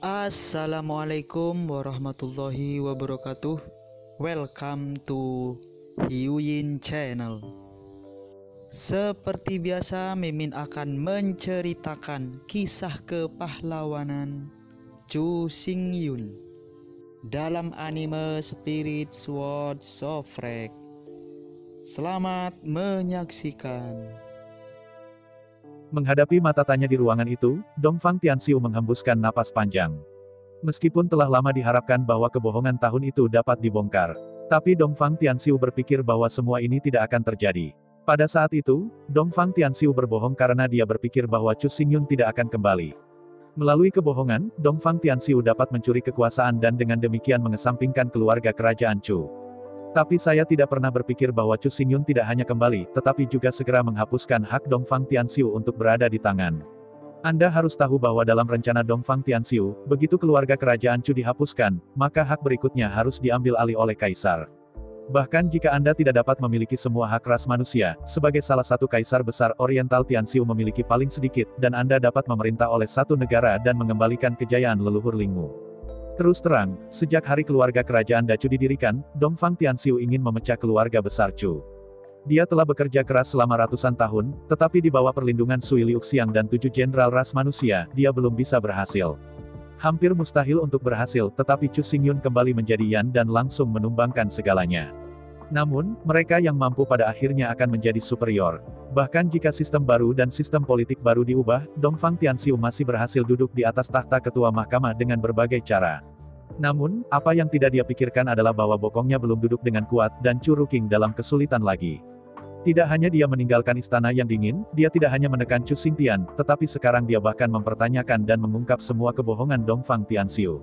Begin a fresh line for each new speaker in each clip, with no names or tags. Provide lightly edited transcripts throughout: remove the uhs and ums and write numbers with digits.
Assalamualaikum warahmatullahi wabarakatuh. Welcome to Hyuyin Channel. Seperti biasa, Mimin akan menceritakan kisah kepahlawanan Chu Xingyun dalam anime Spirit Sword Sofrek. Selamat menyaksikan.
Menghadapi mata tanya di ruangan itu, Dongfang Tianxiu menghembuskan napas panjang. Meskipun telah lama diharapkan bahwa kebohongan tahun itu dapat dibongkar, tapi Dongfang Tianxiu berpikir bahwa semua ini tidak akan terjadi. Pada saat itu, Dongfang Tianxiu berbohong karena dia berpikir bahwa Chu Xingyun tidak akan kembali. Melalui kebohongan, Dongfang Tianxiu dapat mencuri kekuasaan dan dengan demikian mengesampingkan keluarga kerajaan Chu. Tapi saya tidak pernah berpikir bahwa Chu Xingyun tidak hanya kembali, tetapi juga segera menghapuskan hak Dongfang Tianxiu untuk berada di tangan. Anda harus tahu bahwa dalam rencana Dongfang Tianxiu, begitu keluarga kerajaan Chu dihapuskan, maka hak berikutnya harus diambil alih oleh kaisar. Bahkan jika Anda tidak dapat memiliki semua hak ras manusia, sebagai salah satu kaisar besar Oriental Tianxiu memiliki paling sedikit, dan Anda dapat memerintah oleh satu negara dan mengembalikan kejayaan leluhur Lingmu. Terus terang, sejak hari keluarga kerajaan Dacu didirikan, Dongfang Tianxiu ingin memecah keluarga besar Chu. Dia telah bekerja keras selama ratusan tahun, tetapi di bawah perlindungan Sui Liuxiang dan 7 jenderal ras manusia, dia belum bisa berhasil. Hampir mustahil untuk berhasil, tetapi Chu Xingyun kembali menjadi Yan dan langsung menumbangkan segalanya. Namun, mereka yang mampu pada akhirnya akan menjadi superior. Bahkan jika sistem baru dan sistem politik baru diubah, Dongfang Tianxiu masih berhasil duduk di atas tahta ketua mahkamah dengan berbagai cara. Namun, apa yang tidak dia pikirkan adalah bahwa bokongnya belum duduk dengan kuat, dan Chu Ruking dalam kesulitan lagi. Tidak hanya dia meninggalkan istana yang dingin, dia tidak hanya menekan Chu Xingtian, tetapi sekarang dia bahkan mempertanyakan dan mengungkap semua kebohongan Dongfang Tianxiu.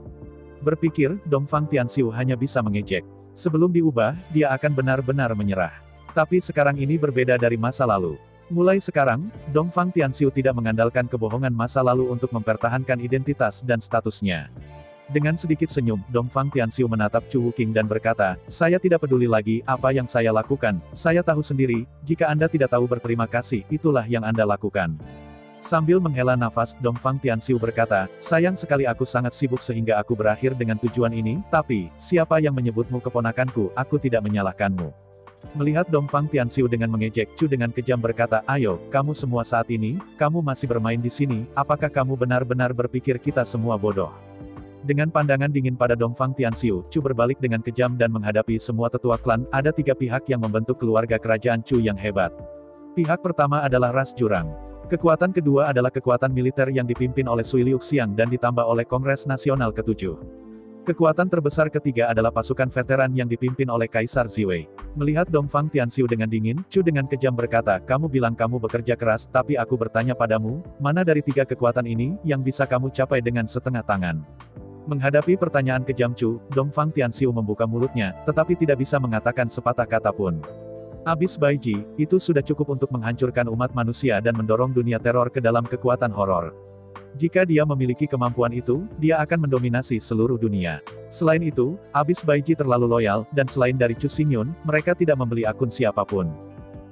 Berpikir, Dongfang Tianxiu hanya bisa mengejek. Sebelum diubah, dia akan benar-benar menyerah. Tapi sekarang ini berbeda dari masa lalu. Mulai sekarang, Dongfang Tianxiu tidak mengandalkan kebohongan masa lalu untuk mempertahankan identitas dan statusnya. Dengan sedikit senyum, Dongfang Tianxiu menatap Chu Wuking dan berkata, "Saya tidak peduli lagi apa yang saya lakukan, saya tahu sendiri, jika Anda tidak tahu berterima kasih, itulah yang Anda lakukan." Sambil menghela nafas, Dongfang Tianxiu berkata, "Sayang sekali aku sangat sibuk sehingga aku berakhir dengan tujuan ini, tapi, siapa yang menyebutmu keponakanku, aku tidak menyalahkanmu." Melihat Dongfang Tianxiu dengan mengejek, Chu dengan kejam berkata, "Ayo, kamu semua saat ini, kamu masih bermain di sini, apakah kamu benar-benar berpikir kita semua bodoh?" Dengan pandangan dingin pada Dongfang Tianxiu, Chu berbalik dengan kejam dan menghadapi semua tetua klan, ada 3 pihak yang membentuk keluarga kerajaan Chu yang hebat. Pihak pertama adalah ras jurang. Kekuatan kedua adalah kekuatan militer yang dipimpin oleh Sui Liuxiang dan ditambah oleh Kongres Nasional ke-7. Kekuatan terbesar ketiga adalah pasukan veteran yang dipimpin oleh Kaisar Ziwei. Melihat Dongfang Tianxiu dengan dingin, Chu dengan kejam berkata, "Kamu bilang kamu bekerja keras, tapi aku bertanya padamu, mana dari 3 kekuatan ini, yang bisa kamu capai dengan setengah tangan?" Menghadapi pertanyaan kejam Chu, Dongfang Tianxiu membuka mulutnya, tetapi tidak bisa mengatakan sepatah kata pun. Abyss Baiji, itu sudah cukup untuk menghancurkan umat manusia dan mendorong dunia teror ke dalam kekuatan horor. Jika dia memiliki kemampuan itu, dia akan mendominasi seluruh dunia. Selain itu, Abyss Baiji terlalu loyal, dan selain dari Chu Xingyun, mereka tidak membeli akun siapapun.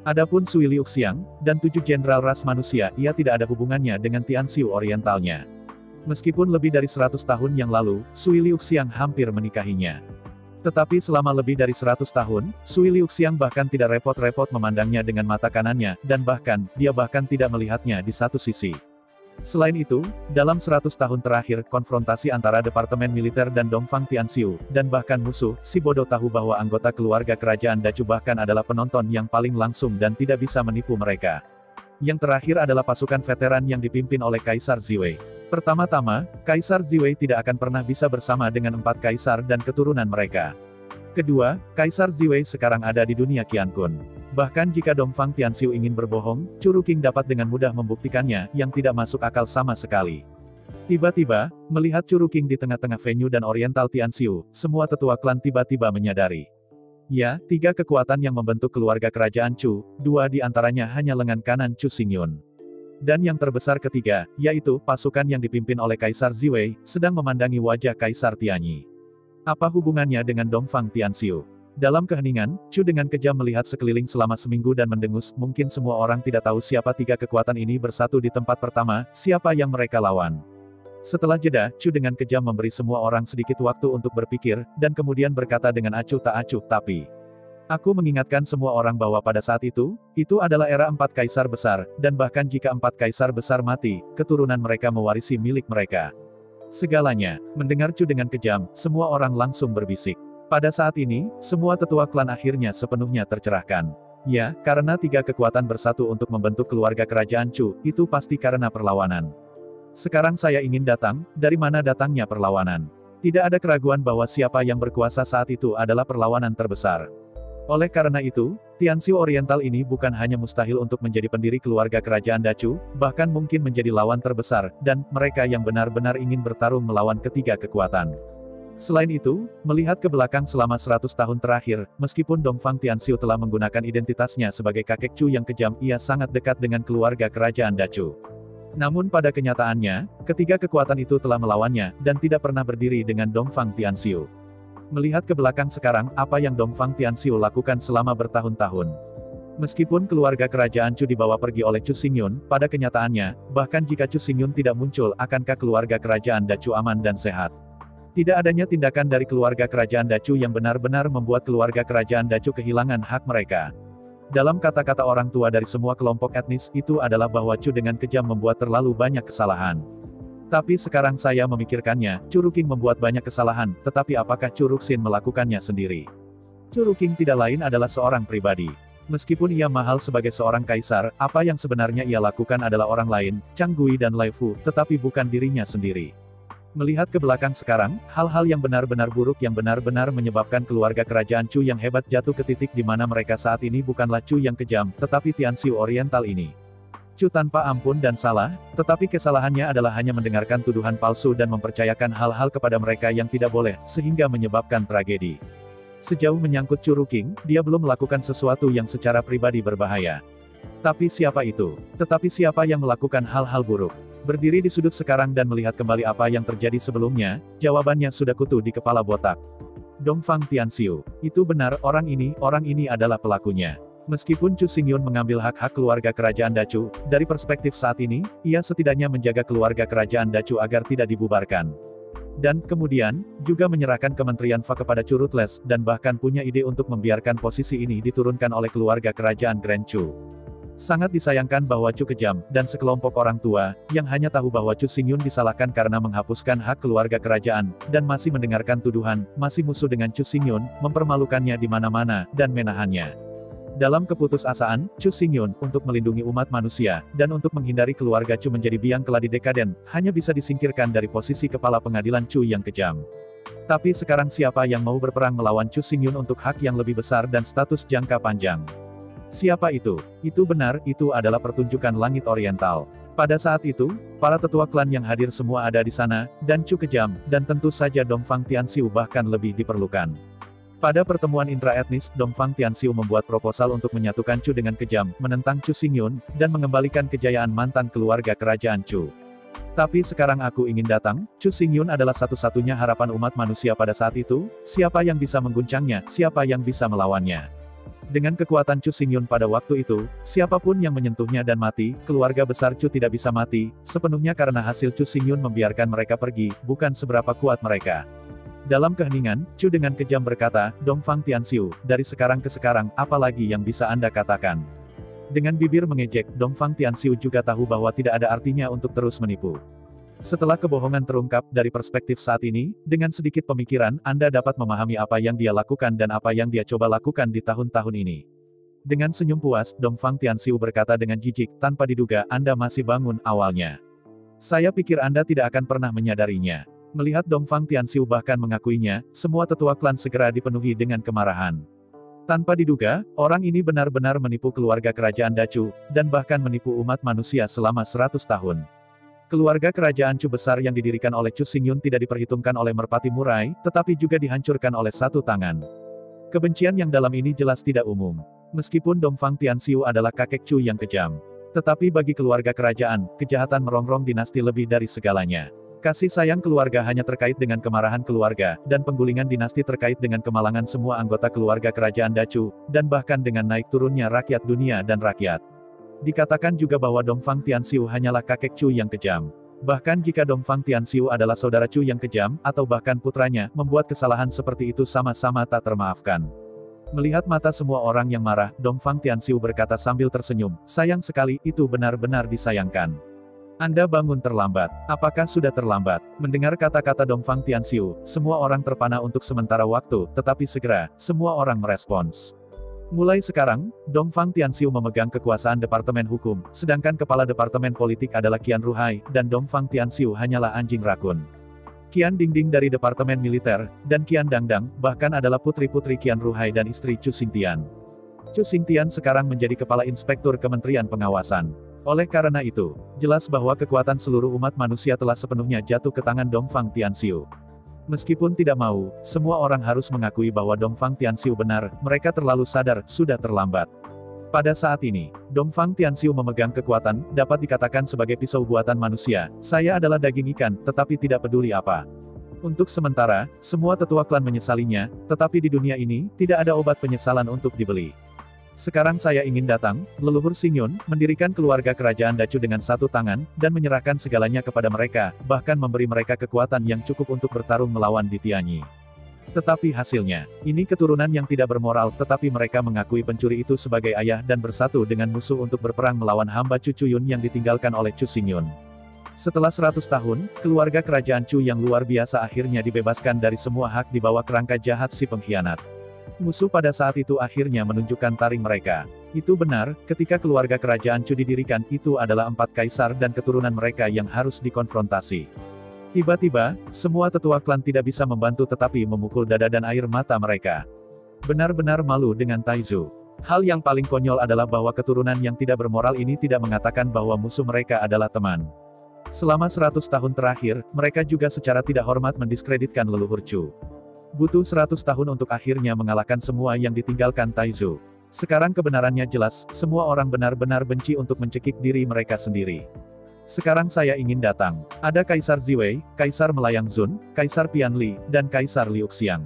Adapun Sui Liuxiang, dan 7 jenderal ras manusia, ia tidak ada hubungannya dengan Tianxiu Orientalnya. Meskipun lebih dari 100 tahun yang lalu, Sui Liuxiang hampir menikahinya. Tetapi selama lebih dari 100 tahun, Sui Liuxiang bahkan tidak repot-repot memandangnya dengan mata kanannya, dan bahkan, dia bahkan tidak melihatnya di satu sisi. Selain itu, dalam 100 tahun terakhir, konfrontasi antara Departemen Militer dan Dongfang Tianxiu, dan bahkan musuh, si bodoh tahu bahwa anggota keluarga kerajaan Dacu bahkan adalah penonton yang paling langsung dan tidak bisa menipu mereka. Yang terakhir adalah pasukan veteran yang dipimpin oleh Kaisar Ziwei. Pertama-tama, Kaisar Ziwei tidak akan pernah bisa bersama dengan 4 kaisar dan keturunan mereka. Kedua, Kaisar Ziwei sekarang ada di dunia Qiankun. Bahkan jika Dongfang Tianxiu ingin berbohong, Chu Ruking dapat dengan mudah membuktikannya, yang tidak masuk akal sama sekali. Tiba-tiba, melihat Chu Ruking di tengah-tengah venue dan Oriental Tianxiu, semua tetua klan tiba-tiba menyadari. Ya, 3 kekuatan yang membentuk keluarga kerajaan Chu, 2 di antaranya hanya lengan kanan Chu Xingyun. Dan yang terbesar ketiga, yaitu pasukan yang dipimpin oleh Kaisar Ziwei, sedang memandangi wajah Kaisar Tianyi. Apa hubungannya dengan Dongfang Tianxiu? Dalam keheningan, Chu dengan kejam melihat sekeliling selama seminggu dan mendengus, mungkin semua orang tidak tahu siapa 3 kekuatan ini bersatu di tempat pertama, siapa yang mereka lawan. Setelah jeda, Chu dengan kejam memberi semua orang sedikit waktu untuk berpikir, dan kemudian berkata dengan acuh tak acuh, tapi aku mengingatkan semua orang bahwa pada saat itu adalah era 4 kaisar besar, dan bahkan jika 4 kaisar besar mati, keturunan mereka mewarisi milik mereka. Segalanya. Mendengar Chu dengan kejam, semua orang langsung berbisik. Pada saat ini, semua tetua klan akhirnya sepenuhnya tercerahkan. Ya, karena 3 kekuatan bersatu untuk membentuk keluarga kerajaan Chu, itu pasti karena perlawanan. Sekarang saya ingin datang, dari mana datangnya perlawanan? Tidak ada keraguan bahwa siapa yang berkuasa saat itu adalah perlawanan terbesar. Oleh karena itu, Tianxiu Oriental ini bukan hanya mustahil untuk menjadi pendiri keluarga kerajaan Dacu, bahkan mungkin menjadi lawan terbesar, dan mereka yang benar-benar ingin bertarung melawan ketiga kekuatan. Selain itu, melihat ke belakang selama 100 tahun terakhir, meskipun Dongfang Tianxiu telah menggunakan identitasnya sebagai kakek Chu yang kejam, ia sangat dekat dengan keluarga kerajaan Dacu. Namun pada kenyataannya, ketiga kekuatan itu telah melawannya, dan tidak pernah berdiri dengan Dongfang Tianxiu. Melihat ke belakang sekarang, apa yang Dongfang Tianxiu lakukan selama bertahun-tahun. Meskipun keluarga kerajaan Chu dibawa pergi oleh Chu Xingyun, pada kenyataannya, bahkan jika Chu Xingyun tidak muncul, akankah keluarga kerajaan Dacu aman dan sehat? Tidak adanya tindakan dari keluarga kerajaan Dacu yang benar-benar membuat keluarga kerajaan Dacu kehilangan hak mereka. Dalam kata-kata orang tua dari semua kelompok etnis, itu adalah bahwa Chu dengan kejam membuat terlalu banyak kesalahan. Tapi sekarang saya memikirkannya, Chu Ruqing membuat banyak kesalahan, tetapi apakah Chu Ruxin melakukannya sendiri? Chu Ruqing tidak lain adalah seorang pribadi. Meskipun ia mahal sebagai seorang kaisar, apa yang sebenarnya ia lakukan adalah orang lain, Chang Gui dan Lai Fu, tetapi bukan dirinya sendiri. Melihat ke belakang sekarang, hal-hal yang benar-benar buruk yang benar-benar menyebabkan keluarga kerajaan Chu yang hebat jatuh ke titik di mana mereka saat ini bukanlah Chu yang kejam, tetapi Tianxiu Oriental ini. Chu tanpa ampun dan salah, tetapi kesalahannya adalah hanya mendengarkan tuduhan palsu dan mempercayakan hal-hal kepada mereka yang tidak boleh, sehingga menyebabkan tragedi. Sejauh menyangkut Chu Ruqing, dia belum melakukan sesuatu yang secara pribadi berbahaya. Tapi siapa itu? Tetapi siapa yang melakukan hal-hal buruk? Berdiri di sudut sekarang dan melihat kembali apa yang terjadi sebelumnya, jawabannya sudah kutu di kepala botak. Dongfang Tianxiu. Itu benar, orang ini adalah pelakunya. Meskipun Chu Xingyun mengambil hak-hak keluarga kerajaan Dacu, dari perspektif saat ini, ia setidaknya menjaga keluarga kerajaan Dacu agar tidak dibubarkan. Dan kemudian, juga menyerahkan Kementerian Fa kepada Chu Rutles, dan bahkan punya ide untuk membiarkan posisi ini diturunkan oleh keluarga kerajaan Grand Chu. Sangat disayangkan bahwa Chu kejam, dan sekelompok orang tua, yang hanya tahu bahwa Chu Xingyun disalahkan karena menghapuskan hak keluarga kerajaan, dan masih mendengarkan tuduhan, masih musuh dengan Chu Xingyun, mempermalukannya di mana-mana, dan menahannya. Dalam keputusasaan, Chu Xingyun, untuk melindungi umat manusia, dan untuk menghindari keluarga Chu menjadi biang keladi dekadен, hanya bisa disingkirkan dari posisi kepala pengadilan Chu yang kejam. Tapi sekarang siapa yang mau berperang melawan Chu Xingyun untuk hak yang lebih besar dan status jangka panjang? Siapa itu? Itu benar, itu adalah pertunjukan langit oriental. Pada saat itu, para tetua klan yang hadir semua ada di sana, dan Chu kejam, dan tentu saja Dongfang Tianxiu bahkan lebih diperlukan. Pada pertemuan intraetnis, Dongfang Tianxiu membuat proposal untuk menyatukan Chu dengan kejam, menentang Chu Xingyun, dan mengembalikan kejayaan mantan keluarga kerajaan Chu. Tapi sekarang aku ingin datang, Chu Xingyun adalah satu-satunya harapan umat manusia pada saat itu, siapa yang bisa mengguncangnya, siapa yang bisa melawannya. Dengan kekuatan Chu Xingyun pada waktu itu, siapapun yang menyentuhnya dan mati, keluarga besar Chu tidak bisa mati, sepenuhnya karena hasil Chu Xingyun membiarkan mereka pergi, bukan seberapa kuat mereka. Dalam keheningan, Chu dengan kejam berkata, Dongfang Tianxiu, dari sekarang ke sekarang, apa lagi yang bisa Anda katakan? Dengan bibir mengejek, Dongfang Tianxiu juga tahu bahwa tidak ada artinya untuk terus menipu. Setelah kebohongan terungkap, dari perspektif saat ini, dengan sedikit pemikiran, Anda dapat memahami apa yang dia lakukan dan apa yang dia coba lakukan di tahun-tahun ini. Dengan senyum puas, Dongfang Tianxiu berkata dengan jijik, tanpa diduga, Anda masih bangun, awalnya. Saya pikir Anda tidak akan pernah menyadarinya. Melihat Dongfang Tianxiu bahkan mengakuinya, semua tetua klan segera dipenuhi dengan kemarahan. Tanpa diduga, orang ini benar-benar menipu keluarga kerajaan Dacu, dan bahkan menipu umat manusia selama 100 tahun. Keluarga kerajaan Chu besar yang didirikan oleh Chu Xingyun tidak diperhitungkan oleh Merpati Murai, tetapi juga dihancurkan oleh satu tangan. Kebencian yang dalam ini jelas tidak umum. Meskipun Dongfang Tianxiu adalah kakek Chu yang kejam. Tetapi bagi keluarga kerajaan, kejahatan merongrong dinasti lebih dari segalanya. Kasih sayang keluarga hanya terkait dengan kemarahan keluarga, dan penggulingan dinasti terkait dengan kemalangan semua anggota keluarga kerajaan Dacu, dan bahkan dengan naik turunnya rakyat dunia dan rakyat. Dikatakan juga bahwa Dongfang Tianxiu hanyalah kakek Chu yang kejam. Bahkan jika Dongfang Tianxiu adalah saudara Chu yang kejam, atau bahkan putranya, membuat kesalahan seperti itu sama-sama tak termaafkan. Melihat mata semua orang yang marah, Dongfang Tianxiu berkata sambil tersenyum, sayang sekali, itu benar-benar disayangkan. Anda bangun terlambat. Apakah sudah terlambat? Mendengar kata-kata Dongfang Tianxiu, semua orang terpana untuk sementara waktu, tetapi segera, semua orang merespons. Mulai sekarang, Dongfang Tianxiu memegang kekuasaan Departemen Hukum, sedangkan Kepala Departemen Politik adalah Qian Ruhai, dan Dongfang Tianxiu hanyalah anjing rakun. Qian Dingding dari Departemen Militer, dan Qian Dangdang, bahkan adalah putri-putri Qian Ruhai dan istri Chu Xingtian. Chu Xingtian sekarang menjadi Kepala Inspektur Kementerian Pengawasan. Oleh karena itu, jelas bahwa kekuatan seluruh umat manusia telah sepenuhnya jatuh ke tangan Dongfang Tianxiu. Meskipun tidak mau, semua orang harus mengakui bahwa Dongfang Tianxiu benar, mereka terlalu sadar, sudah terlambat. Pada saat ini, Dongfang Tianxiu memegang kekuatan, dapat dikatakan sebagai pisau buatan manusia, saya adalah daging ikan, tetapi tidak peduli apa. Untuk sementara, semua tetua klan menyesalinya, tetapi di dunia ini, tidak ada obat penyesalan untuk dibeli. Sekarang saya ingin datang, leluhur Xingyun, mendirikan keluarga kerajaan Dacu dengan satu tangan, dan menyerahkan segalanya kepada mereka, bahkan memberi mereka kekuatan yang cukup untuk bertarung melawan Di Tianyi. Tetapi hasilnya, ini keturunan yang tidak bermoral, tetapi mereka mengakui pencuri itu sebagai ayah dan bersatu dengan musuh untuk berperang melawan hamba Chu Cuyun yang ditinggalkan oleh Chu Xingyun. Setelah 100 tahun, keluarga kerajaan Chu yang luar biasa akhirnya dibebaskan dari semua hak di bawah kerangka jahat si pengkhianat. Musuh pada saat itu akhirnya menunjukkan taring mereka. Itu benar, ketika keluarga kerajaan Chu didirikan, itu adalah 4 kaisar dan keturunan mereka yang harus dikonfrontasi. Tiba-tiba, semua tetua klan tidak bisa membantu tetapi memukul dada dan air mata mereka. Benar-benar malu dengan Taizu. Hal yang paling konyol adalah bahwa keturunan yang tidak bermoral ini tidak mengatakan bahwa musuh mereka adalah teman. Selama 100 tahun terakhir, mereka juga secara tidak hormat mendiskreditkan leluhur Chu. Butuh 100 tahun untuk akhirnya mengalahkan semua yang ditinggalkan Taizu. Sekarang kebenarannya jelas, semua orang benar-benar benci untuk mencekik diri mereka sendiri. Sekarang saya ingin datang. Ada Kaisar Ziwei, Kaisar Melayang Zun, Kaisar Pianli, dan Kaisar Liuxiang.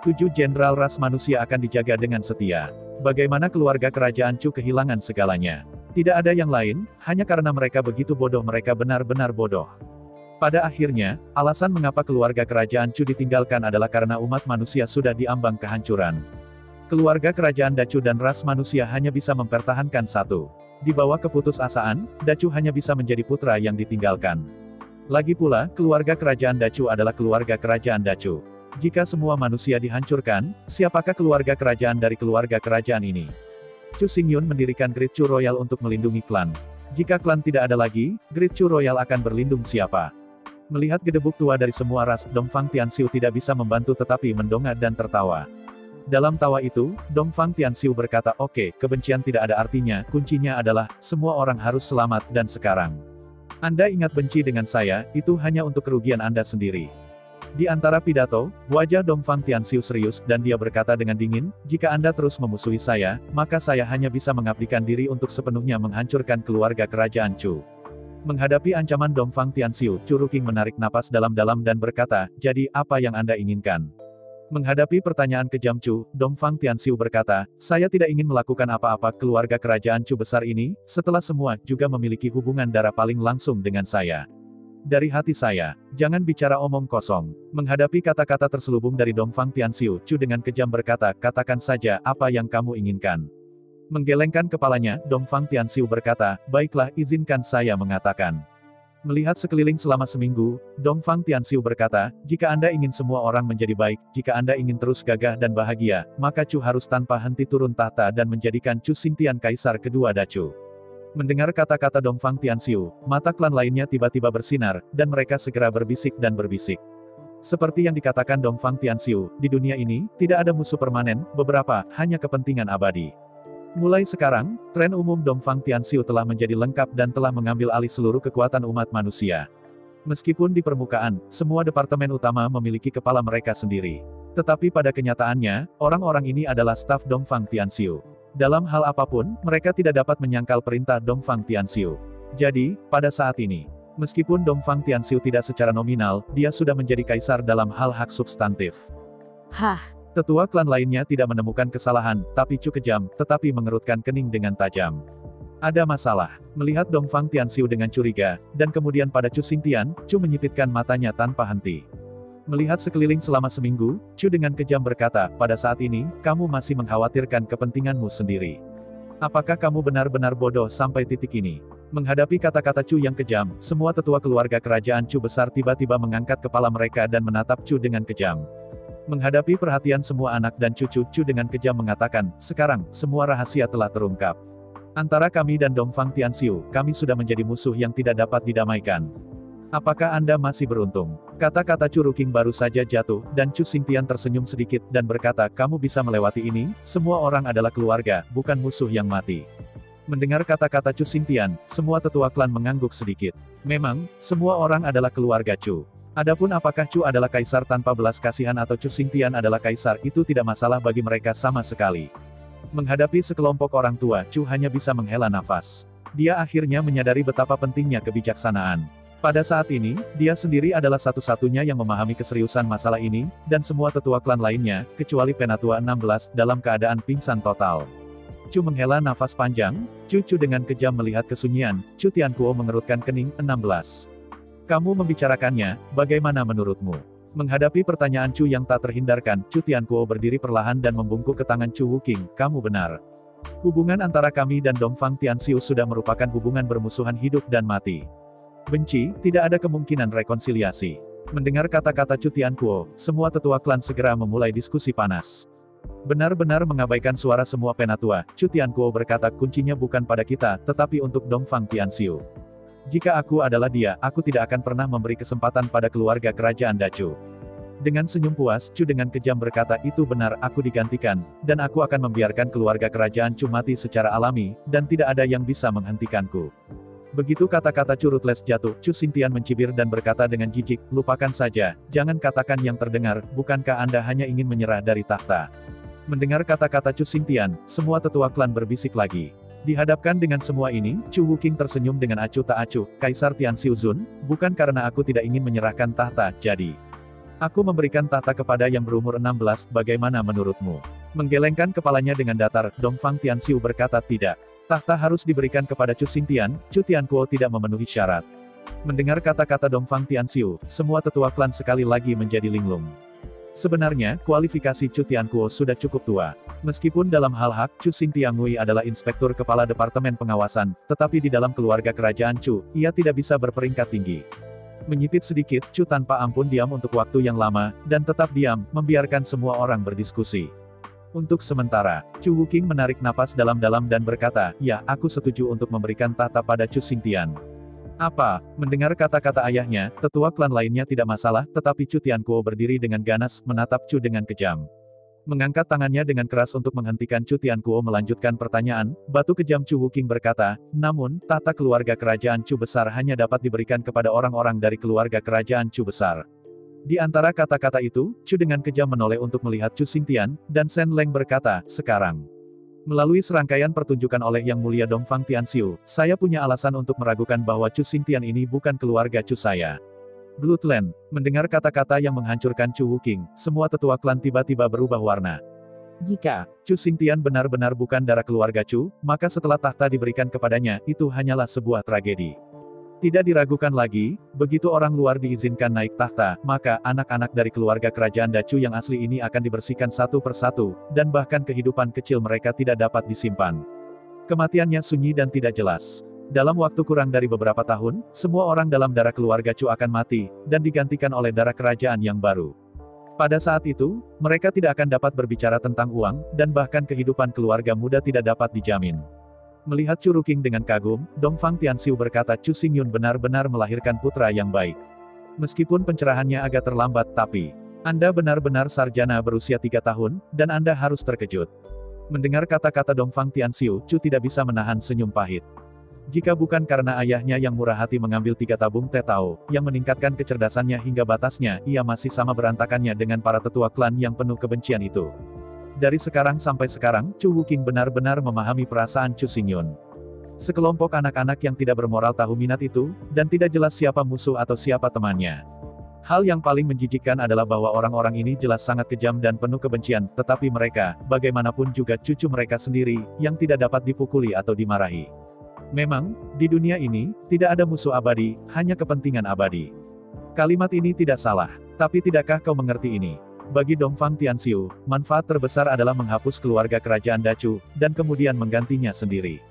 7 jenderal ras manusia akan dijaga dengan setia. Bagaimana keluarga kerajaan Chu kehilangan segalanya? Tidak ada yang lain, hanya karena mereka begitu bodoh, mereka benar-benar bodoh. Pada akhirnya, alasan mengapa keluarga kerajaan Chu ditinggalkan adalah karena umat manusia sudah diambang kehancuran. Keluarga kerajaan Dacu dan ras manusia hanya bisa mempertahankan satu. Di bawah keputusasaan, Dacu hanya bisa menjadi putra yang ditinggalkan. Lagi pula, keluarga kerajaan Dacu adalah keluarga kerajaan Dacu. Jika semua manusia dihancurkan, siapakah keluarga kerajaan dari keluarga kerajaan ini? Chu Xingyun mendirikan Great Chu Royal untuk melindungi klan. Jika klan tidak ada lagi, Great Chu Royal akan berlindung siapa? Melihat gedebuk tua dari semua ras, Dongfang Tianxiu tidak bisa membantu tetapi mendongak dan tertawa. Dalam tawa itu, Dongfang Tianxiu berkata, oke, kebencian tidak ada artinya, kuncinya adalah, semua orang harus selamat, dan sekarang. Anda ingat benci dengan saya, itu hanya untuk kerugian Anda sendiri. Di antara pidato, wajah Dongfang Tianxiu serius, dan dia berkata dengan dingin, jika Anda terus memusuhi saya, maka saya hanya bisa mengabdikan diri untuk sepenuhnya menghancurkan keluarga kerajaan Chu. Menghadapi ancaman Dongfang Tianxiu, Chu Ruqing menarik napas dalam-dalam dan berkata, jadi, apa yang Anda inginkan? Menghadapi pertanyaan kejam Chu, Dongfang Tianxiu berkata, saya tidak ingin melakukan apa-apa, keluarga kerajaan Chu besar ini, setelah semua, juga memiliki hubungan darah paling langsung dengan saya. Dari hati saya, jangan bicara omong kosong. Menghadapi kata-kata terselubung dari Dongfang Tianxiu, Chu dengan kejam berkata, katakan saja, apa yang kamu inginkan. Menggelengkan kepalanya, Dongfang Tianxiu berkata, baiklah, izinkan saya mengatakan. Melihat sekeliling selama seminggu, Dongfang Tianxiu berkata, jika Anda ingin semua orang menjadi baik, jika Anda ingin terus gagah dan bahagia, maka Chu harus tanpa henti turun tahta dan menjadikan Chu Xingtian kaisar kedua Dacu. Mendengar kata-kata Dongfang Tianxiu, mata klan lainnya tiba-tiba bersinar, dan mereka segera berbisik dan berbisik. Seperti yang dikatakan Dongfang Tianxiu, di dunia ini, tidak ada musuh permanen, beberapa, hanya kepentingan abadi. Mulai sekarang, tren umum Dongfang Tianxiu telah menjadi lengkap dan telah mengambil alih seluruh kekuatan umat manusia. Meskipun di permukaan, semua departemen utama memiliki kepala mereka sendiri. Tetapi pada kenyataannya, orang-orang ini adalah staf Dongfang Tianxiu. Dalam hal apapun, mereka tidak dapat menyangkal perintah Dongfang Tianxiu. Jadi, pada saat ini, meskipun Dongfang Tianxiu tidak secara nominal, dia sudah menjadi kaisar dalam hal hak substantif.
Hah,
Tetua klan lainnya tidak menemukan kesalahan, tapi Chu kejam, tetapi mengerutkan kening dengan tajam. Ada masalah. Melihat Dongfang Tianxiu dengan curiga, dan kemudian pada Chu Xingtian, Chu menyipitkan matanya tanpa henti. Melihat sekeliling selama seminggu, Chu dengan kejam berkata, pada saat ini, kamu masih mengkhawatirkan kepentinganmu sendiri. Apakah kamu benar-benar bodoh sampai titik ini? Menghadapi kata-kata Chu yang kejam, semua tetua keluarga kerajaan Chu besar tiba-tiba mengangkat kepala mereka dan menatap Chu dengan kejam. Menghadapi perhatian semua anak dan cucu, Chu dengan kejam mengatakan, sekarang, semua rahasia telah terungkap. Antara kami dan Dongfang Tianxiu, kami sudah menjadi musuh yang tidak dapat didamaikan. Apakah Anda masih beruntung? Kata-kata Chu Ruking baru saja jatuh, dan Chu Xingtian tersenyum sedikit, dan berkata, kamu bisa melewati ini, semua orang adalah keluarga, bukan musuh yang mati. Mendengar kata-kata Chu Xingtian, semua tetua klan mengangguk sedikit. Memang, semua orang adalah keluarga Chu. Adapun apakah Chu adalah kaisar tanpa belas kasihan atau Chu Xingtian adalah kaisar, itu tidak masalah bagi mereka sama sekali. Menghadapi sekelompok orang tua, Chu hanya bisa menghela nafas. Dia akhirnya menyadari betapa pentingnya kebijaksanaan. Pada saat ini, dia sendiri adalah satu-satunya yang memahami keseriusan masalah ini, dan semua tetua klan lainnya, kecuali Penatua 16, dalam keadaan pingsan total. Chu menghela nafas panjang, Chu dengan kejam melihat kesunyian, Chu Tianquo mengerutkan kening, 16. Kamu membicarakannya, bagaimana menurutmu? Menghadapi pertanyaan Chu yang tak terhindarkan, Chu Tianquo berdiri perlahan dan membungkuk ke tangan Chu Wuking, kamu benar. Hubungan antara kami dan Dongfang Tianxiu sudah merupakan hubungan bermusuhan hidup dan mati. Benci, tidak ada kemungkinan rekonsiliasi. Mendengar kata-kata Chu Tianquo, semua tetua klan segera memulai diskusi panas. Benar-benar mengabaikan suara semua penatua, Chu Tianquo berkata kuncinya bukan pada kita, tetapi untuk Dongfang Tianxiu. Jika aku adalah dia, aku tidak akan pernah memberi kesempatan pada keluarga kerajaan Dacu. Dengan senyum puas, Chu dengan kejam berkata itu benar, aku digantikan, dan aku akan membiarkan keluarga kerajaan Chu mati secara alami, dan tidak ada yang bisa menghentikanku. Begitu kata-kata Chu Ruthless jatuh, Chu Xingtian mencibir dan berkata dengan jijik, lupakan saja, jangan katakan yang terdengar, bukankah Anda hanya ingin menyerah dari tahta? Mendengar kata-kata Chu Xingtian, semua tetua klan berbisik lagi. Dihadapkan dengan semua ini, Chu Wuking tersenyum dengan acuh tak acuh, Kaisar Tianxiu Zun, bukan karena aku tidak ingin menyerahkan tahta, jadi. Aku memberikan tahta kepada yang berumur 16, bagaimana menurutmu? Menggelengkan kepalanya dengan datar, Dongfang Tianxiu berkata tidak. Tahta harus diberikan kepada Chu Xingtian, Chu Tianquo tidak memenuhi syarat. Mendengar kata-kata Dongfang Tianxiu, semua tetua klan sekali lagi menjadi linglung. Sebenarnya, kualifikasi Chu Tianquo sudah cukup tua. Meskipun dalam hal hak, Chu Xingtiangui adalah inspektur kepala Departemen Pengawasan, tetapi di dalam keluarga kerajaan Chu, ia tidak bisa berperingkat tinggi. Menyipit sedikit, Chu tanpa ampun diam untuk waktu yang lama, dan tetap diam, membiarkan semua orang berdiskusi. Untuk sementara, Chu Wuking menarik napas dalam-dalam dan berkata, ya, aku setuju untuk memberikan tahta pada Chu Xingtian. Apa? Mendengar kata-kata ayahnya, tetua klan lainnya tidak masalah, tetapi Chu Tianquo berdiri dengan ganas, menatap Chu dengan kejam. Mengangkat tangannya dengan keras untuk menghentikan Chu Tianquo melanjutkan pertanyaan, batu kejam Chu Wuking berkata, namun, tahta keluarga kerajaan Chu besar hanya dapat diberikan kepada orang-orang dari keluarga kerajaan Chu besar. Di antara kata-kata itu, Chu dengan kejam menoleh untuk melihat Chu Xingtian, dan Shen Leng berkata, sekarang. Melalui serangkaian pertunjukan oleh Yang Mulia Dongfang Tianxiu, saya punya alasan untuk meragukan bahwa Chu Xingtian ini bukan keluarga Chu saya. Bloodland, mendengar kata-kata yang menghancurkan Chu Wuking, semua tetua klan tiba-tiba berubah warna. Jika Chu Xingtian benar-benar bukan darah keluarga Chu, maka setelah tahta diberikan kepadanya, itu hanyalah sebuah tragedi. Tidak diragukan lagi, begitu orang luar diizinkan naik tahta, maka anak-anak dari keluarga kerajaan Dacu yang asli ini akan dibersihkan satu persatu, dan bahkan kehidupan kecil mereka tidak dapat disimpan. Kematiannya sunyi dan tidak jelas. Dalam waktu kurang dari beberapa tahun, semua orang dalam darah keluarga Chu akan mati, dan digantikan oleh darah kerajaan yang baru. Pada saat itu, mereka tidak akan dapat berbicara tentang uang, dan bahkan kehidupan keluarga muda tidak dapat dijamin. Melihat Chu Ruking dengan kagum, Dongfang Tianxiu berkata Chu Xingyun benar-benar melahirkan putra yang baik. Meskipun pencerahannya agak terlambat tapi, Anda benar-benar sarjana berusia 3 tahun, dan Anda harus terkejut. Mendengar kata-kata Dongfang Tianxiu, Chu tidak bisa menahan senyum pahit. Jika bukan karena ayahnya yang murah hati mengambil 3 tabung teh tao, yang meningkatkan kecerdasannya hingga batasnya, ia masih sama berantakannya dengan para tetua klan yang penuh kebencian itu. Dari sekarang sampai sekarang, Chu Wuking benar-benar memahami perasaan Chu Xingyun. Sekelompok anak-anak yang tidak bermoral tahu minat itu, dan tidak jelas siapa musuh atau siapa temannya. Hal yang paling menjijikkan adalah bahwa orang-orang ini jelas sangat kejam dan penuh kebencian, tetapi mereka, bagaimanapun juga cucu mereka sendiri, yang tidak dapat dipukuli atau dimarahi. Memang, di dunia ini, tidak ada musuh abadi, hanya kepentingan abadi. Kalimat ini tidak salah, tapi tidakkah kau mengerti ini? Bagi Dongfang Tianxiu, manfaat terbesar adalah menghapus keluarga kerajaan Dacu, dan kemudian menggantinya sendiri.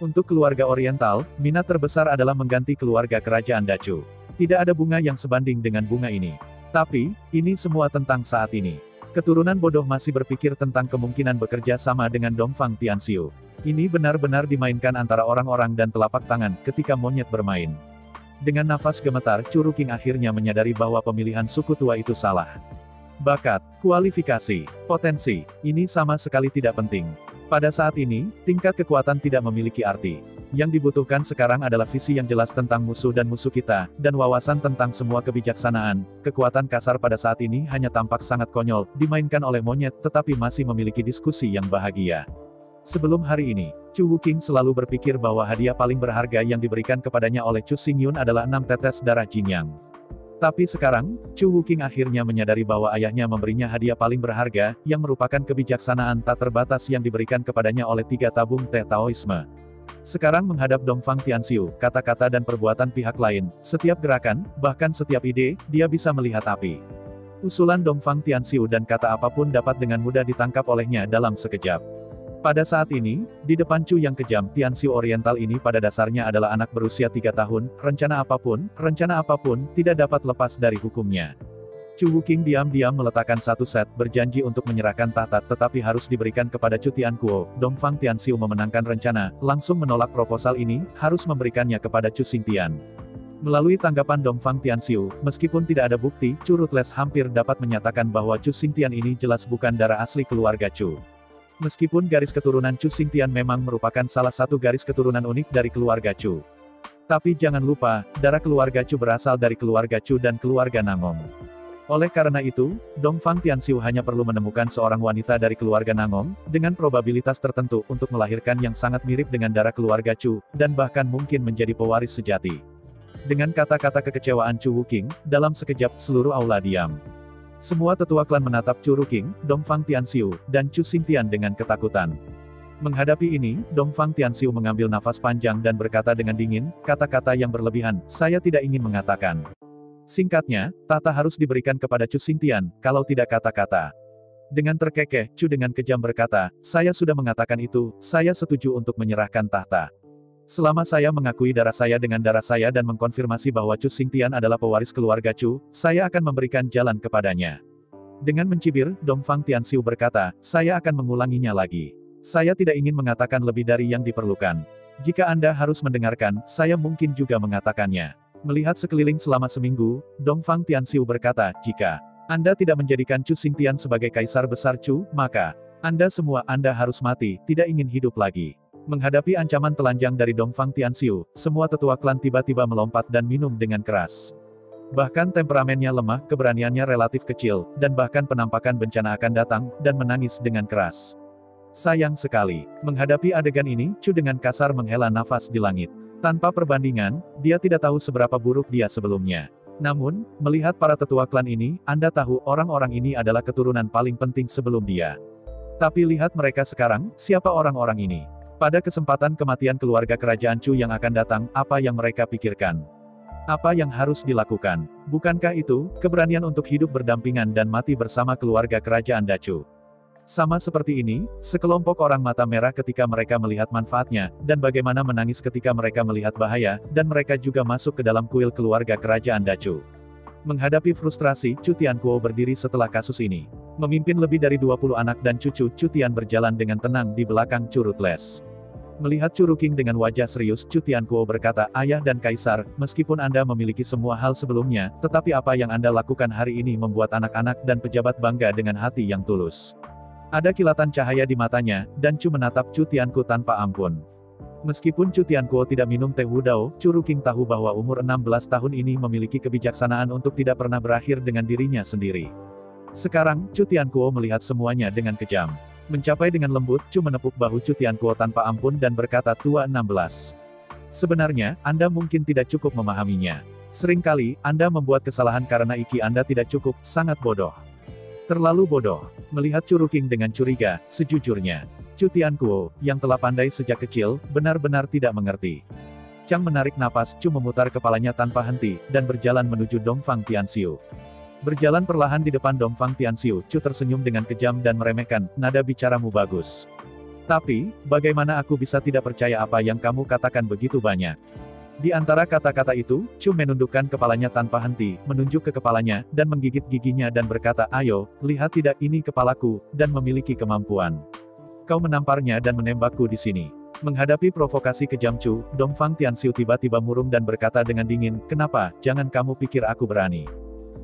Untuk keluarga Oriental, minat terbesar adalah mengganti keluarga kerajaan Dacu. Tidak ada bunga yang sebanding dengan bunga ini. Tapi, ini semua tentang saat ini. Keturunan bodoh masih berpikir tentang kemungkinan bekerja sama dengan Dongfang Tianxiu. Ini benar-benar dimainkan antara orang-orang dan telapak tangan ketika monyet bermain. Dengan nafas gemetar, Chu Ruqing akhirnya menyadari bahwa pemilihan suku tua itu salah. Bakat, kualifikasi, potensi, ini sama sekali tidak penting. Pada saat ini, tingkat kekuatan tidak memiliki arti. Yang dibutuhkan sekarang adalah visi yang jelas tentang musuh dan musuh kita, dan wawasan tentang semua kebijaksanaan. Kekuatan kasar pada saat ini hanya tampak sangat konyol, dimainkan oleh monyet, tetapi masih memiliki diskusi yang bahagia. Sebelum hari ini, Chu Wuqing selalu berpikir bahwa hadiah paling berharga yang diberikan kepadanya oleh Chu Xingyun adalah 6 tetes darah Jingyang. Tapi sekarang, Chu Wuqing akhirnya menyadari bahwa ayahnya memberinya hadiah paling berharga, yang merupakan kebijaksanaan tak terbatas yang diberikan kepadanya oleh 3 tabung teh Taoisme. Sekarang menghadap Dongfang Tianxiu, kata-kata dan perbuatan pihak lain, setiap gerakan, bahkan setiap ide, dia bisa melihat api. Usulan Dongfang Tianxiu dan kata apapun dapat dengan mudah ditangkap olehnya dalam sekejap. Pada saat ini, di depan Chu yang kejam, Tianxiu Oriental ini pada dasarnya adalah anak berusia 3 tahun, rencana apapun, tidak dapat lepas dari hukumnya. Chu Wuqing diam-diam meletakkan satu set, berjanji untuk menyerahkan tahta, tetapi harus diberikan kepada Chu Tianquo. Dongfang Tianxiu memenangkan rencana, langsung menolak proposal ini, harus memberikannya kepada Chu Xingtian. Melalui tanggapan Dongfang Tianxiu, meskipun tidak ada bukti, Chu Rutles hampir dapat menyatakan bahwa Chu Xingtian ini jelas bukan darah asli keluarga Chu. Meskipun garis keturunan Chu Xingtian memang merupakan salah satu garis keturunan unik dari keluarga Chu. Tapi jangan lupa, darah keluarga Chu berasal dari keluarga Chu dan keluarga Nangong. Oleh karena itu, Dongfang Tianxiu hanya perlu menemukan seorang wanita dari keluarga Nangong, dengan probabilitas tertentu untuk melahirkan yang sangat mirip dengan darah keluarga Chu, dan bahkan mungkin menjadi pewaris sejati. Dengan kata-kata kekecewaan Chu Wuqing, dalam sekejap seluruh aula diam. Semua tetua klan menatap Chu Ruqing, Dongfang Tianxiu, dan Chu Xingtian dengan ketakutan. Menghadapi ini, Dongfang Tianxiu mengambil nafas panjang dan berkata dengan dingin, kata-kata yang berlebihan, saya tidak ingin mengatakan. Singkatnya, tahta harus diberikan kepada Chu Xingtian, kalau tidak kata-kata. Dengan terkekeh, Chu dengan kejam berkata, saya sudah mengatakan itu, saya setuju untuk menyerahkan tahta. Selama saya mengakui darah saya dengan darah saya dan mengkonfirmasi bahwa Chu Xingtian adalah pewaris keluarga Chu, saya akan memberikan jalan kepadanya. Dengan mencibir, Dongfang Tianxiu berkata, saya akan mengulanginya lagi. Saya tidak ingin mengatakan lebih dari yang diperlukan. Jika Anda harus mendengarkan, saya mungkin juga mengatakannya. Melihat sekeliling selama seminggu, Dongfang Tianxiu berkata, jika Anda tidak menjadikan Chu Xingtian sebagai kaisar besar Chu, maka Anda semua Anda harus mati, tidak ingin hidup lagi. Menghadapi ancaman telanjang dari Dongfang Tianxiu, semua tetua klan tiba-tiba melompat dan minum dengan keras. Bahkan temperamennya lemah, keberaniannya relatif kecil, dan bahkan penampakan bencana akan datang, dan menangis dengan keras. Sayang sekali, menghadapi adegan ini, Chu dengan kasar menghela nafas di langit. Tanpa perbandingan, dia tidak tahu seberapa buruk dia sebelumnya. Namun, melihat para tetua klan ini, Anda tahu orang-orang ini adalah keturunan paling penting sebelum dia. Tapi lihat mereka sekarang, siapa orang-orang ini? Pada kesempatan kematian keluarga kerajaan Chu yang akan datang, apa yang mereka pikirkan? Apa yang harus dilakukan? Bukankah itu, keberanian untuk hidup berdampingan dan mati bersama keluarga kerajaan Dacu? Sama seperti ini, sekelompok orang mata merah ketika mereka melihat manfaatnya, dan bagaimana menangis ketika mereka melihat bahaya, dan mereka juga masuk ke dalam kuil keluarga kerajaan Dacu. Menghadapi frustrasi, Chu Tianquo berdiri setelah kasus ini. Memimpin lebih dari 20 anak dan cucu, Chu Tian berjalan dengan tenang di belakang Chu Rutles. Melihat Chu Ruqing dengan wajah serius, Chu Tianquo berkata, ayah dan kaisar, meskipun Anda memiliki semua hal sebelumnya, tetapi apa yang Anda lakukan hari ini membuat anak-anak dan pejabat bangga dengan hati yang tulus. Ada kilatan cahaya di matanya, dan Chu menatap Chu Tianquo tanpa ampun. Meskipun Chu Tianquo tidak minum teh Wudao, Chu Ruqing tahu bahwa umur 16 tahun ini memiliki kebijaksanaan untuk tidak pernah berakhir dengan dirinya sendiri. Sekarang, Chu Tianquo melihat semuanya dengan kejam. Mencapai dengan lembut, Chu menepuk bahu Chu Tianquo tanpa ampun dan berkata, tua 16. Sebenarnya, Anda mungkin tidak cukup memahaminya. Seringkali, Anda membuat kesalahan karena IQ Anda tidak cukup, sangat bodoh. Terlalu bodoh. Melihat Chu Ruqing dengan curiga, sejujurnya, Chu Tianquo, yang telah pandai sejak kecil, benar-benar tidak mengerti. Chang menarik napas, Chu memutar kepalanya tanpa henti, dan berjalan menuju Dongfang Tianxiu. Berjalan perlahan di depan Dongfang Tianxiu, Chu tersenyum dengan kejam dan meremehkan, nada bicaramu bagus. Tapi, bagaimana aku bisa tidak percaya apa yang kamu katakan begitu banyak? Di antara kata-kata itu, Chu menundukkan kepalanya tanpa henti, menunjuk ke kepalanya, dan menggigit giginya dan berkata, ayo, lihat tidak ini kepalaku, dan memiliki kemampuan. Kau menamparnya dan menembakku di sini. Menghadapi provokasi kejam Chu, Dongfang Tianxiu tiba-tiba murung dan berkata dengan dingin, kenapa, jangan kamu pikir aku berani.